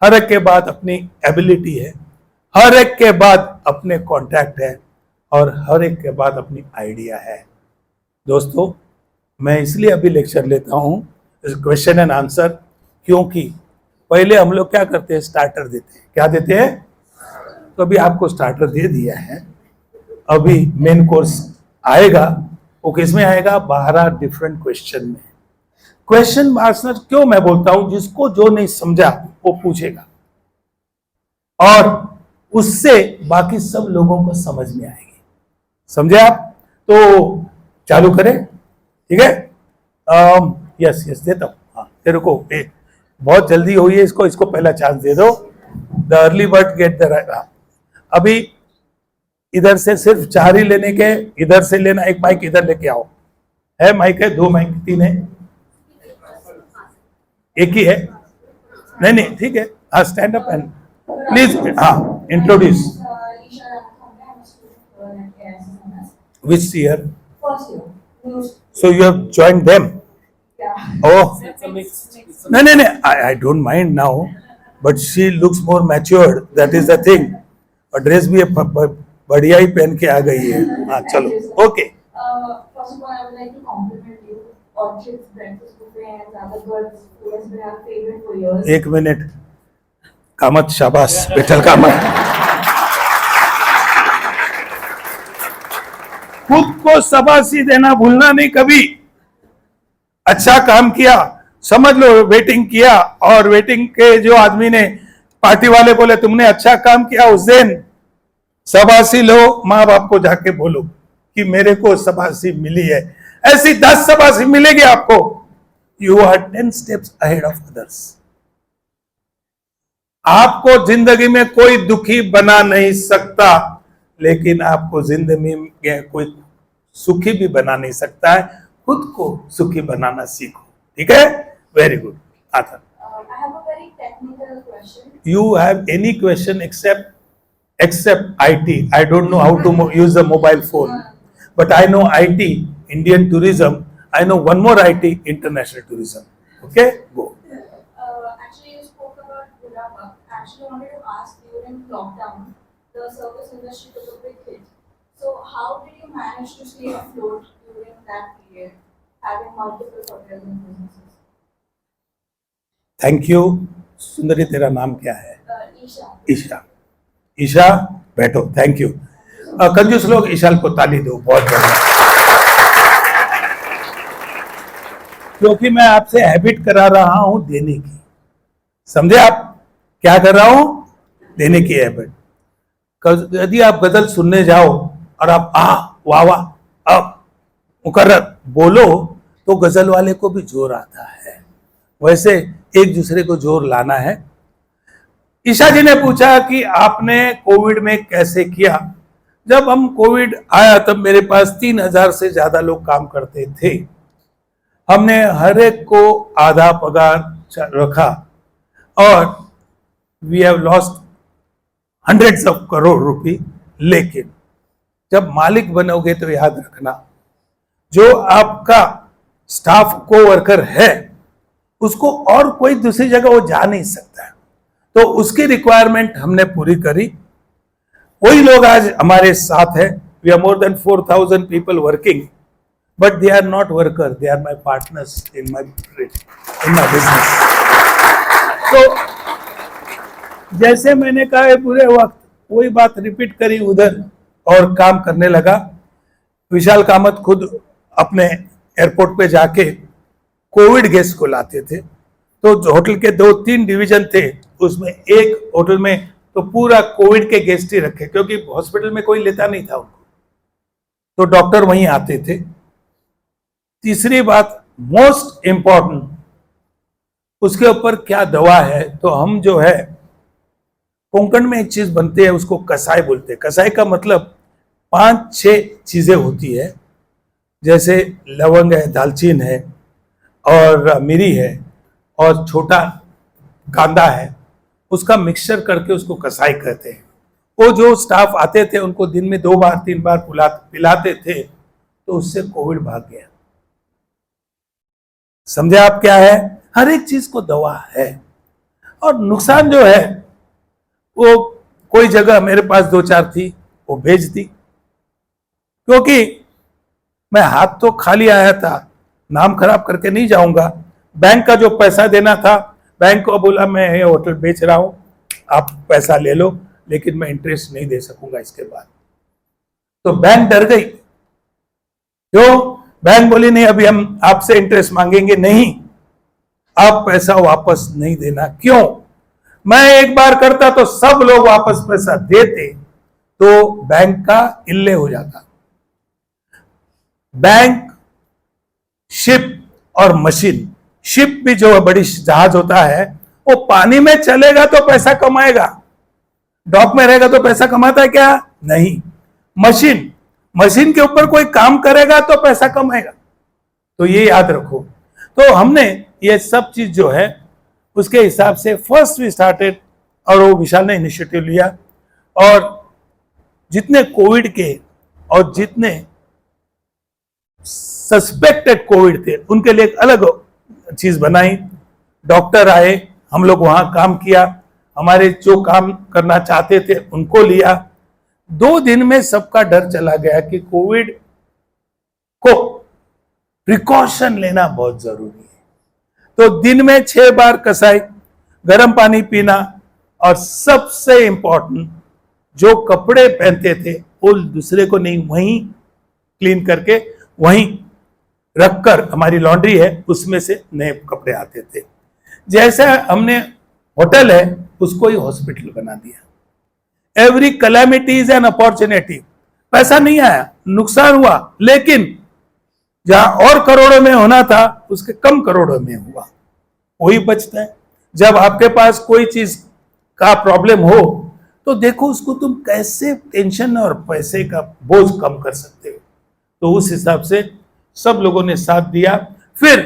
Speaker 1: हर एक के बाद अपनी एबिलिटी है, हर एक के बाद अपने कॉन्टैक्ट है, और हर एक के बाद अपनी आइडिया है। दोस्तों, मैं इसलिए अभी लेक्चर लेता हूं, क्वेश्चन एंड आंसर, क्योंकि पहले हम लोग क्या करते हैं? स्टार्टर देते हैं। क्या देते हैं? तो अभी आपको स्टार्टर दे दिया है, अभी मेन कोर्स आएगा। वो किस में आएगा? 12 डिफरेंट क्वेश्चन में। क्वेश्चन आंसर क्यों मैं बोलता हूं? जिसको जो नहीं समझा वो पूछेगा, और उससे बाकी सब लोगों को समझ में आएगी। समझे आप? तो चालू करें, ठीक है? यस देता हूं। हाँ, तेरे को बहुत जल्दी हुई है, इसको पहला चांस दे दो। The early bird get the right. अभी इधर से सिर्फ 4 ही लेने के, इधर से लेना। एक माइक इधर लेके आओ। है माइक? है 2 माइक? 3 है? एक ही है? नहीं ठीक है। हाँ, स्टैंड अप एंड प्लीज। हाँ, introduce. Which year?
Speaker 2: First year.
Speaker 1: So you have joined them?
Speaker 2: Yeah.
Speaker 1: Oh. No. I don't mind now, but she looks more matured. That is the thing. और dress भी बढ़िया ही पहन के आ गई है। हाँ, चलो, okay.
Speaker 2: First of all, I would like to compliment you. Orchid's breakfast buffet and other birds who has been our favorite for years.
Speaker 1: 1 minute, Kamat, शाबाश, बैठल कामत। खुद को शाबाशी देना भूलना नहीं कभी। अच्छा काम किया, समझ लो वेटिंग किया, और वेटिंग के जो आदमी ने पार्टी वाले बोले तुमने अच्छा काम किया उस दिन, शाबाशी लो, माँ बाप को जाके बोलो कि मेरे को शाबाशी मिली है, ऐसी 10 शाबाशी मिलेगी आपको। You are 10 steps ahead of others. आपको जिंदगी में कोई दुखी बना नहीं सकता, लेकिन आपको जिंदगी में कोई सुखी भी बना नहीं सकता है। खुद को सुखी बनाना सीखो, ठीक है? Very good. आता
Speaker 2: I have a very technical question.
Speaker 1: you have any question except IT? I don't know how to use the mobile phone, but I know IT, Indian tourism. I know one more IT, international tourism. Okay, go.
Speaker 2: Actually, you spoke about Budapest. Actually, I wanted to ask, during lockdown, the service industry took a big hit. So, how did you manage to stay afloat during that period, having multiple hotels and businesses?
Speaker 1: Thank you. सुंदरी, तेरा नाम क्या है?
Speaker 2: Isha.
Speaker 1: Isha. Isha बैठो, thank you. कंजूस लोग ईशाल को ताली दो, बहुत बढ़िया। क्योंकि मैं आपसे हैबिट करा रहा हूं देने की, समझे आप? क्या कर रहा हूं? देने की हैबिट। यदि आप गजल सुनने जाओ और आप वाह वाह मुकर्रर बोलो तो गजल वाले को भी जोर आता है। वैसे एक दूसरे को जोर लाना है। ईशा जी ने पूछा कि आपने कोविड में कैसे किया। जब हम कोविड आया तब मेरे पास 3000 से ज्यादा लोग काम करते थे। हमने हर एक को आधा पगार रखा और we have lost hundreds of crore रुपए। लेकिन जब मालिक बनोगे तो याद रखना, जो आपका स्टाफ को वर्कर है उसको और कोई दूसरी जगह वो जा नहीं सकता, तो उसकी रिक्वायरमेंट हमने पूरी करी। वही लोग आज हमारे साथ है। We are more than 4000 people working, but they are not worker, they are my partners in my business. तो जैसे मैंने कहा है पूरे वक्त वही बात रिपीट करी उधर और काम करने लगा। विशाल कामत खुद अपने एयरपोर्ट पे जाके कोविड गेस्ट को लाते थे। तो जो होटल के 2-3 डिवीजन थे, उसमें एक होटल में तो पूरा कोविड के गेस्ट ही रखे, क्योंकि हॉस्पिटल में कोई लेता नहीं था उनको, तो डॉक्टर वहीं आते थे। तीसरी बात मोस्ट इंपॉर्टेंट, उसके ऊपर क्या दवा है, तो हम जो है कोंकण में एक चीज बनती है उसको कसाई बोलते हैं। कसाई का मतलब 5-6 चीजें होती है, जैसे लवंग है, दालचीन है और मिरी है और छोटा कांदा है, उसका मिक्सचर करके उसको कसाई कहते हैं। वो जो स्टाफ आते थे उनको दिन में 2 बार 3 बार पिलाते थे, तो उससे कोविड भाग गया। समझे आप क्या है? हर एक चीज को दवा है। और नुकसान जो है वो कोई जगह मेरे पास 2-4 थी, वो भेज दी, क्योंकि मैं हाथ तो खाली आया था, नाम खराब करके नहीं जाऊंगा। बैंक का जो पैसा देना था, बैंक को बोला मैं ये होटल बेच रहा हूं, आप पैसा ले लो, लेकिन मैं इंटरेस्ट नहीं दे सकूंगा इसके बाद। तो बैंक डर गई। क्यों? बैंक बोली नहीं, अभी हम आपसे इंटरेस्ट मांगेंगे नहीं, आप पैसा वापस नहीं देना। क्यों? मैं एक बार करता तो सब लोग वापस पैसा देते, तो बैंक का इल्ले हो जाता। बैंक, शिप और मशीन, शिप भी जो बड़ी जहाज होता है वो पानी में चलेगा तो पैसा कमाएगा, डॉक में रहेगा तो पैसा कमाता है क्या? नहीं। मशीन, मशीन के ऊपर कोई काम करेगा तो पैसा कमाएगा, तो ये याद रखो। तो हमने ये सब चीज जो है उसके हिसाब से फर्स्ट वी स्टार्टेड, और वो विशाल ने इनिशिएटिव लिया, और जितने कोविड के और जितने सस्पेक्टेड कोविड थे उनके लिए एक अलग चीज बनाई। डॉक्टर आए, हम लोग वहां काम किया, हमारे जो काम करना चाहते थे उनको लिया। 2 दिन में सबका डर चला गया कि कोविड को प्रिकॉशन लेना बहुत जरूरी है। तो दिन में 6 बार कसाई, गर्म पानी पीना, और सबसे इंपॉर्टेंट जो कपड़े पहनते थे वो दूसरे को नहीं, वहीं क्लीन करके वहीं रखकर, हमारी लॉन्ड्री है उसमें से नए कपड़े आते थे। जैसे हमने होटल है उसको ही हॉस्पिटल बना दिया। Every calamity is an opportunity. पैसा नहीं आया, नुकसान हुआ, लेकिन जहां और करोड़ों में होना था उसके कम करोड़ों में हुआ, वही बचता है। जब आपके पास कोई चीज का प्रॉब्लम हो तो देखो उसको तुम कैसे टेंशन और पैसे का बोझ कम कर सकते हो। तो उस हिसाब से सब लोगों ने साथ दिया, फिर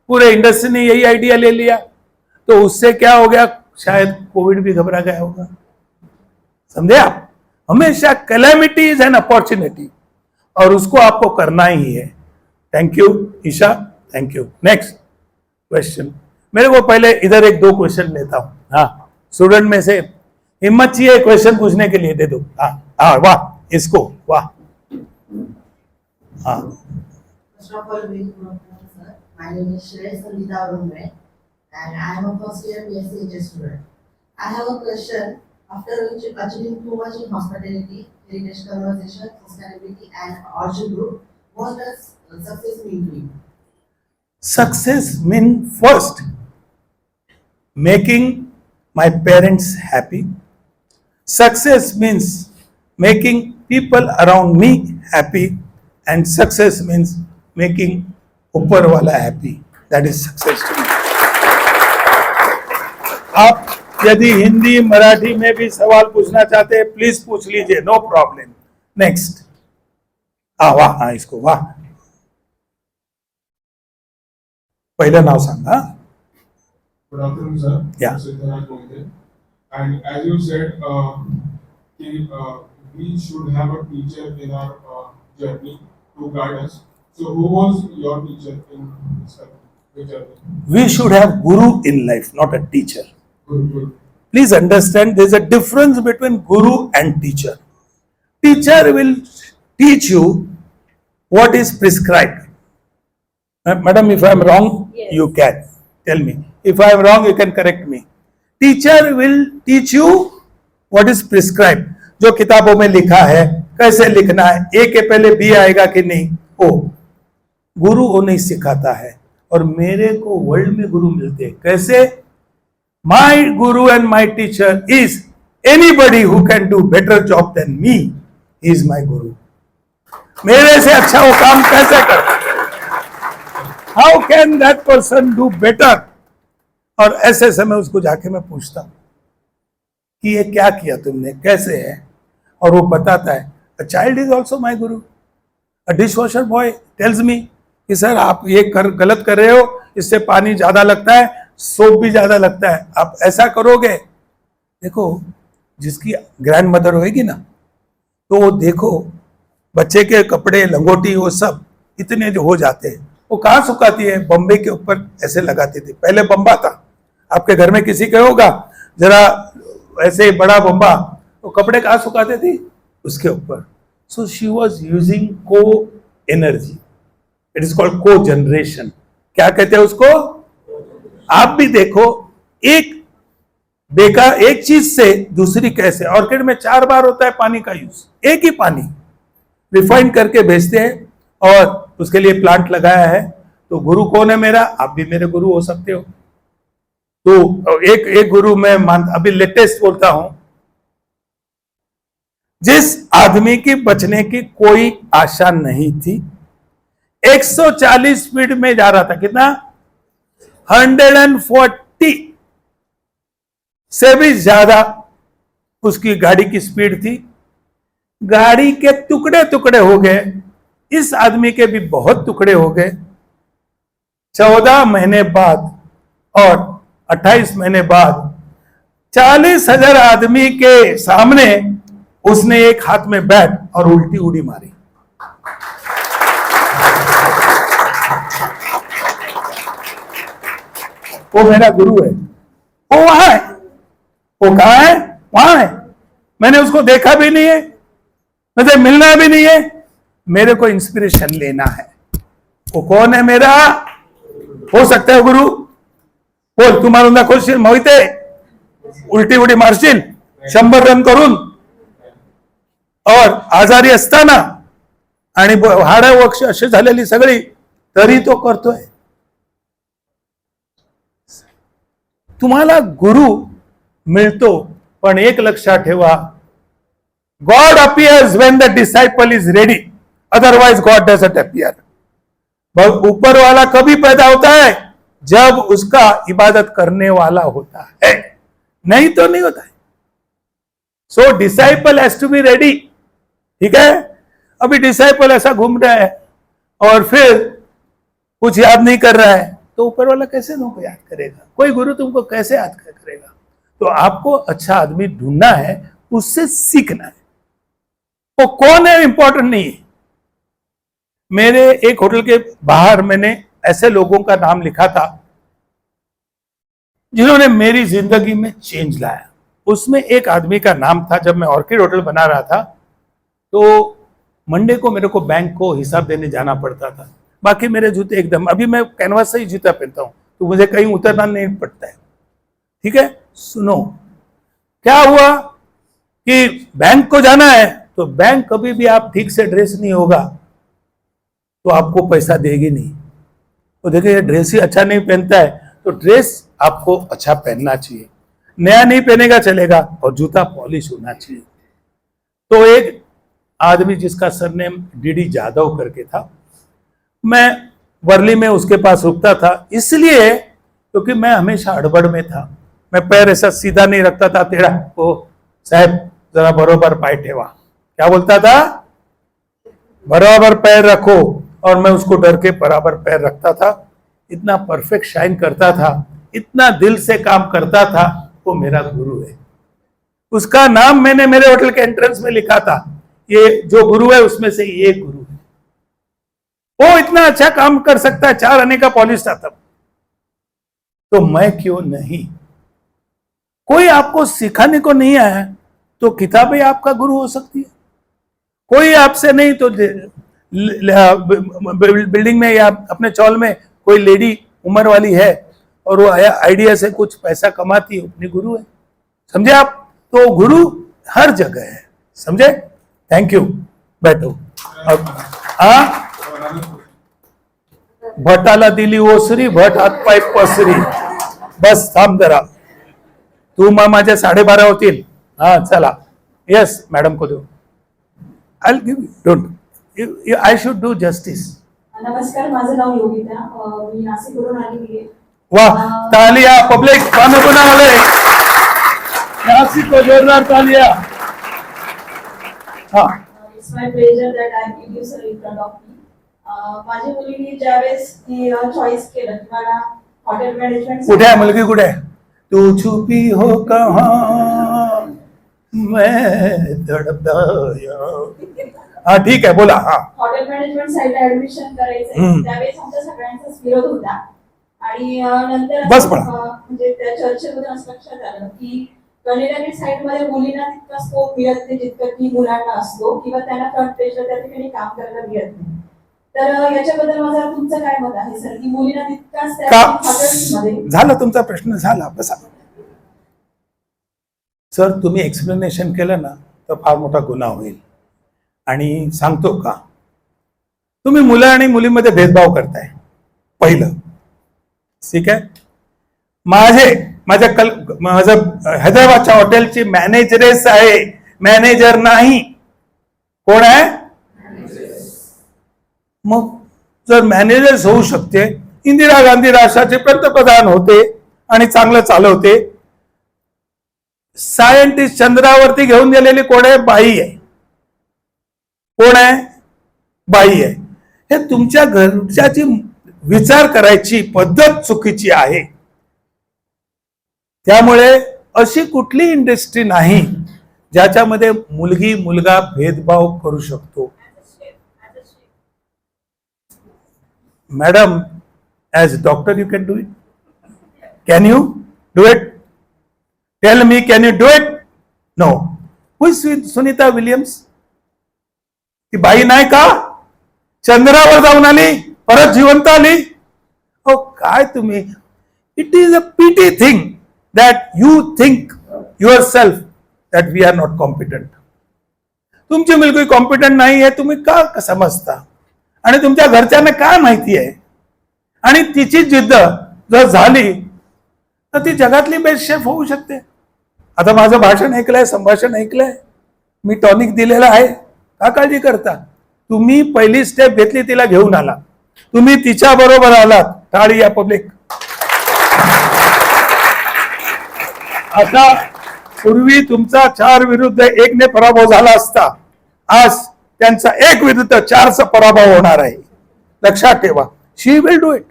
Speaker 1: पूरे इंडस्ट्री ने यही आइडिया ले लिया, तो उससे क्या हो गया, शायद कोविड भी घबरा गया होगा। समझे आप? हमेशा कैलेमिटी इज एन अपॉर्चुनिटी, और उसको आपको करना ही है। Thank you Isha, thank you. Next question, मेरे को पहले इधर एक दो क्वेश्चन लेता हूं। हाँ, स्टूडेंट में से हिम्मत चाहिए क्वेश्चन पूछने के लिए, दे दो। हाँ हाँ, वाह, इसको वाह। हाँ,
Speaker 3: First of all, very good afternoon, sir. My name is Shreya Sangeeta Arumbe, and I am a first year BSc student. I have a question. After achieving too much in hospitality, heritage conversation, sustainability, and Arjun group, what does success mean to you?
Speaker 1: success mean first making my parents happy. Success means making people around me happy, and success means making ऊपर वाला happy. That is success to me. आप यदि हिंदी मराठी में भी सवाल पूछना चाहते हैं प्लीज पूछ लीजिए, नो प्रॉब्लम। नेक्स्ट। वाह, हाँ इसको वाह। पहिलं नाव सांगा।
Speaker 4: Good afternoon, sir.
Speaker 1: Yeah.
Speaker 4: Siddharth Moite. And as you said, we should have a teacher in our journey to guide us. So, who was your teacher in this journey?
Speaker 1: We should have guru in life, not a teacher.
Speaker 4: Guru.
Speaker 1: Please understand, there is a difference between guru and teacher. Teacher will teach you what is prescribed. Madam, if I am wrong,
Speaker 2: Yes.
Speaker 1: you can tell me. If I am wrong, you can correct me. Teacher will teach you what is prescribed. जो किताबों में लिखा है, कैसे लिखना है, ए के पहले बी आएगा कि नहीं, ओ। गुरु वो नहीं सिखाता है, और मेरे को वर्ल्ड में गुरु मिलते हैं। कैसे? My guru and my teacher is anybody who can do better job than me. He is my guru. मेरे से अच्छा वो काम कैसे कर? How can that person do better? और ऐसे समय उसको जाके मैं पूछता हूं कि ये क्या किया तुमने, कैसे है, और वो बताता है। A child is also my guru. A dishwasher boy tells me कि सर आप ये गलत कर रहे हो, इससे पानी ज्यादा लगता है, सोप भी ज्यादा लगता है, आप ऐसा करोगे। देखो, जिसकी ग्रैंड मदर होगी ना, तो वो देखो बच्चे के कपड़े, लंगोटी, वो सब इतने जो हो जाते हैं, वो कहाँ सुखाती है? बम्बे के ऊपर ऐसे लगाती थी। पहले बम्बा था, आपके घर में किसी का होगा जरा ऐसे बड़ा बम्बा, तो कपड़े कहाँ सुखाते थी? उसके ऊपर। सो शी वॉज यूजिंग को एनर्जी, इट इज कॉल्ड को जनरेशन। क्या कहते हैं उसको? आप भी देखो, एक बेकार एक चीज से दूसरी कैसे, ऑर्किड में 4 बार होता है पानी का यूज, एक ही पानी रिफाइन करके भेजते हैं, और उसके लिए प्लांट लगाया है। तो गुरु कौन है मेरा? आप भी मेरे गुरु हो सकते हो। तो एक गुरु मैं अभी लेटेस्ट बोलता हूं, जिस आदमी की बचने की कोई आशा नहीं थी, 140 स्पीड में जा रहा था, कितना? 140 से भी ज्यादा उसकी गाड़ी की स्पीड थी। गाड़ी के टुकड़े टुकड़े हो गए, इस आदमी के भी बहुत टुकड़े हो गए। 14 महीने बाद और 28 महीने बाद 40,000 आदमी के सामने उसने एक हाथ में बैट और उल्टी उड़ी मारी। वो मेरा गुरु है, वो वहां है। वो कहां है? वहां है। मैंने उसको देखा भी नहीं है, मुझे मिलना भी नहीं है, मेरे को इंस्पिरेशन लेना है। वो कौन है मेरा? हो सकता है गुरु। बोल, तू मारून दाखवशील मोहिते, उलटी उडी मारशील 100 रन करून, और आजारी असताना आणि हाडं वक्ष अशी झालेली सगळी, तरी तो करतोय। तुम्हाला गुरु मिळतो, पण एक लक्षात ठेवा, God appears when the disciple is ready, otherwise God doesn't appear. ऊपर वाला कभी पैदा होता है जब उसका इबादत करने वाला होता है, नहीं तो नहीं होता है। So disciple has to be ready. ठीक है, अभी डिसाइपल ऐसा घूम रहा है और फिर कुछ याद नहीं कर रहा है, तो ऊपर वाला कैसे तुमको याद करेगा? कोई गुरु तुमको कैसे याद करेगा? तो आपको अच्छा आदमी ढूंढना है, उससे सीखना है। वो कौन है इंपॉर्टेंट नहीं है। मेरे एक होटल के बाहर मैंने ऐसे लोगों का नाम लिखा था जिन्होंने मेरी जिंदगी में चेंज लाया। उसमें एक आदमी का नाम था, जब मैं ऑर्किड होटल बना रहा था तो मंडे को मेरे को बैंक को हिसाब देने जाना पड़ता था। बाकी मेरे जूते एकदम, अभी मैं कैनवास से ही जूता पहनता हूं तो मुझे कहीं उतरना नहीं पड़ता है। ठीक है, सुनो, क्या हुआ कि बैंक को जाना है तो बैंक कभी भी आप ठीक से ड्रेस नहीं होगा तो आपको पैसा देगी नहीं। तो देखिए, ड्रेस ही अच्छा नहीं पहनता है तो ड्रेस आपको अच्छा पहनना चाहिए, नया नहीं पहनेगा चलेगा, और जूता पॉलिश होना चाहिए। तो एक आदमी जिसका सरनेम डीडी जादव करके था, मैं वर्ली में उसके पास रुकता था, इसलिए क्योंकि मैं हमेशा हड़बड़ में था। मैं पैर ऐसा सीधा नहीं रखता था, टेढ़ा। ओ साहब जरा बरोबर पाय ठेवा, क्या बोलता था? बराबर पैर रखो। और मैं उसको डर के बराबर पैर रखता था। इतना परफेक्ट शाइन करता था, इतना दिल से काम करता था। वो मेरा गुरु है, उसका नाम मैंने मेरे होटल के एंट्रेंस में लिखा था, ये जो गुरु है उसमें से ये गुरु है। वो इतना अच्छा काम कर सकता है, 4 आने का पॉलिश था तब, तो मैं क्यों नहीं? कोई आपको सिखाने को नहीं आया तो किताबें आपका गुरु हो सकती है। कोई आपसे नहीं तो बिल्डिंग में या अपने चौल में कोई लेडी उम्र वाली है और वो आइडिया से कुछ पैसा कमाती है, अपनी गुरु है। समझे आप? तो गुरु हर जगह है, समझे? थैंक यू, बैठो। भटाला दिली ओसरी, भट हातपाय पसरी। बस थांब जरा, तू माझ्या 12:30 होतील। हा चला, यस मॅडम को देऊ। I give you, don't, I should do justice.
Speaker 2: नमस्कार, माझं नाव योगिता, मी नाशिकवरून आलेली आहे.
Speaker 1: वाह, तालिया पब्लिक, कोण वाले नासिक को जोरदार तालिया। हाँ,
Speaker 2: it's my pleasure that I give you sir in front of me. माझ्या मुलीने ज्यावेळेस ती चॉईस केलं की मला हॉटेल मॅनेजमेंट.
Speaker 1: कुठे आहे मुलगी? कुठे आहे? तू छुपी हो कहाँ मैं तड़पता या. हाँ ठीक आहे, बोला. हाँ,
Speaker 2: हॉटेल मॅनेजमेंट साईडला ऍडमिशन करायचं, त्यावेळेस आमच्या सगळ्यांचाच विरोध होता. आणि नंतर
Speaker 1: बस पळा.
Speaker 2: म्हणजे त्या चर्चेमध्ये असं लक्षात आलं की कन्हेरी साईड मध्ये मुलींना तितका स्कोप मिळत नाही जितका की मुलांना असतो, किंवा त्यांना फ्रंट पेजला त्या ठिकाणी काम करायला मिळत नाही. तर याच्याबद्दल माझं तुमचं काय मत आहे सर, की मुलींना तितकाच त्या हॉटेल्समध्ये?
Speaker 1: झालं, तुमचा प्रश्न झाला, बसा. सर तुम्ही एक्सप्लेनेशन केलं ना तर फार मोठा गुन्हा होईल. आणि सांगतो का, तुम्ही मुलं आणि मुलीमध्ये भेदभाव करताय. पहिलं, ठीक आहे, माझं हैदराबादच्या हॉटेलची मॅनेजरेस आहे, मॅनेजर नाही. कोण आहे? मग जर मॅनेजर्स होऊ शकते, इंदिरा गांधी राष्ट्राचे पंतप्रधान होते आणि चांगलं चालवते. सायंटिस्ट चंद्रावरती घेऊन गेलेली कोण आहे? बाई आहे. कोण आहे? बाई आहे. हे तुमच्या घरच्याची विचार करायची पद्धत चुकीची आहे. त्यामुळे अशी कुठली इंडस्ट्री नाही ज्याच्यामध्ये मुलगी मुलगा भेदभाव करू शकतो. Madam, as doctor you can do it. Can you do it? Tell me, can you do it? No. Who is Sunita Williams? ती बाई नाही का? चंद्रावर जाऊन आली, परत जिवंत आली. ओ काय तुम्ही, it is a petty thing that you think yourself that we are not competent. तुमची मुलगी कॉम्पिटंट नाही आहे तुम्ही का समजता? आणि तुमच्या घरच्यांना काय माहिती आहे? आणि तिची जिद्द जर झाली तर ती जगातली बेस्ट शेफ होऊ शकते. आता माझं भाषण ऐकलंय, संभाषण ऐकलंय, मी टॉनिक दिलेलं आहे, का काळजी करता? तुम्ही पहिली स्टेप घेतली, तिला घेऊन आला, तुम्ही तिच्या बरोबर आलात, टाळी या पब्लिक. आता पूर्वी तुमचा 4 विरुद्ध 1 ने पराभव झाला असता, आज त्यांचा 1 विरुद्ध 4चा पराभव होणार आहे. लक्षात ठेवा. She will do it.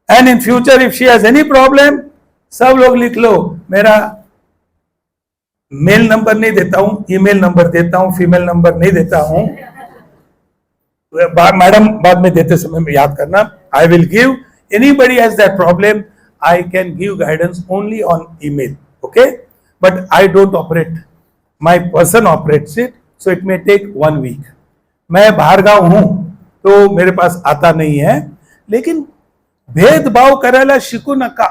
Speaker 1: And in future if she has any problem, सब लोग लिख लो, मेरा मेल नंबर नहीं देता हूं, ईमेल नंबर देता हूं, फीमेल नंबर नहीं देता हूं. मैडम बाद में देते समय में याद करना. I will give, anybody has that problem, I can give guidance only on email, okay? But I don't operate. My person operates it, so it may take 1 week. मैं बाहर गाँव हूं तो मेरे पास आता नहीं है, लेकिन भेदभाव करायला शिकू नका.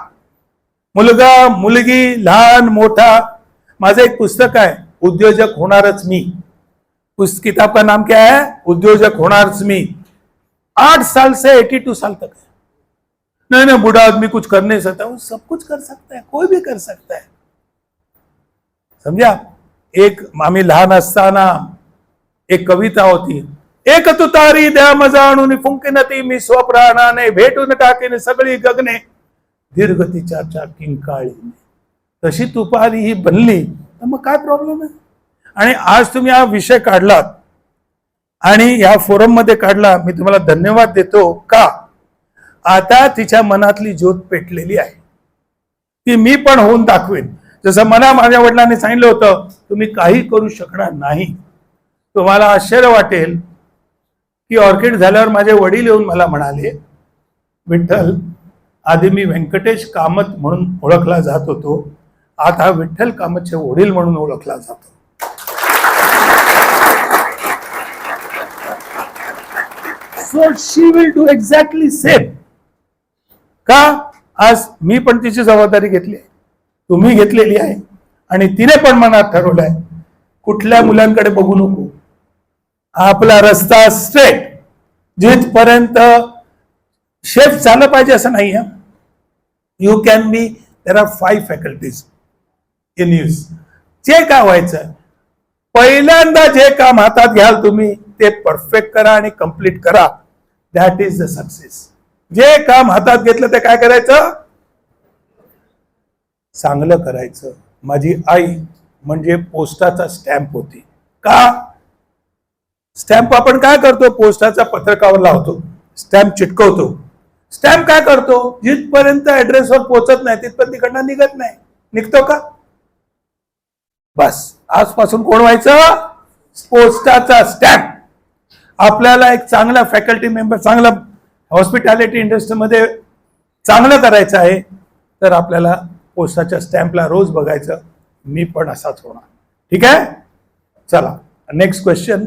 Speaker 1: मुलगा मुलगी लहान मोठा. माझं एक पुस्तक आहे, उद्योजक होणारच मी. उस किताब का नाम क्या है? उद्योजक होणारच मी. 8 साल से 82 साल तक है. नहीं बूढ़ा आदमी कुछ कर नहीं सकता, वो सब कुछ कर सकता है, कोई भी कर सकता है. समझा? एक आम्ही लहान असताना एक कविता होती, एक तुतारी द्या मजा आणून फुंकीन ती मी स्वप्राणाने भेटून टाकेन सगळी गगने दीर्घतीच्या किंकाळीने. तशी तुपारी ही बनली तर मग काय प्रॉब्लेम आहे? आणि आज तुम्ही हा विषय काढलात आणि या फोरम मध्ये काढला, मी तुम्हाला धन्यवाद देतो. का? आता तिच्या मनातली ज्योत पेटलेली आहे, की मी पण होऊन दाखवेन. जसं मला माझ्या वडिलांनी सांगितलं होतं, तुम्ही काही करू शकणार नाही. तुम्हाला आश्चर्य वाटेल की ऑर्किड झाल्यावर माझे वडील येऊन मला म्हणाले, विठ्ठल, आधी मी व्यंकटेश कामत म्हणून ओळखला जात होतो, आता विठ्ठल कामतचे वडील म्हणून ओळखला जातो. So she will do exactly same. का? आज मी पण तिची जबाबदारी घेतली, तुम्ही घेतलेली आहे, आणि तिने पण मनात ठरवलंय, कुठल्या मुलांकडे बघू नको, आपला रस्ता स्ट्रेट, जिथपर्यंत शेफ झालं पाहिजे असं नाही. You can be, there are 5 faculties in use. जे काय व्हायचं, पहिल्यांदा जे काम हातात घ्याल तुम्ही ते परफेक्ट करा आणि कम्प्लीट करा. That is the success. जे काम हातात घेतलं ते काय करायचं? चांगलं करायचं. माझी आई म्हणजे पोस्टाचा स्टॅम्प होती. का? स्टॅम्प आपण काय करतो? पोस्टाचा पत्रकावर लावतो, स्टॅम्प चिटकवतो. स्टॅम्प काय करतो? जिथपर्यंत ऍड्रेसवर पोहोचत नाही तिथपर्यंत तिकडनं निघत नाही. निघतो का? बस आजपासून कोण व्हायचं? पोस्टाचा स्टॅम्प. आपल्याला एक चांगला फॅकल्टी मेंबर, चांगला हॉस्पिटॅलिटी इंडस्ट्रीमध्ये चांगलं करायचं आहे, तर आपल्याला पोस्टाच्या स्टॅम्पला रोज बघायचं. मी पण असाच होणार. ठीक आहे? चला नेक्स्ट क्वेश्चन.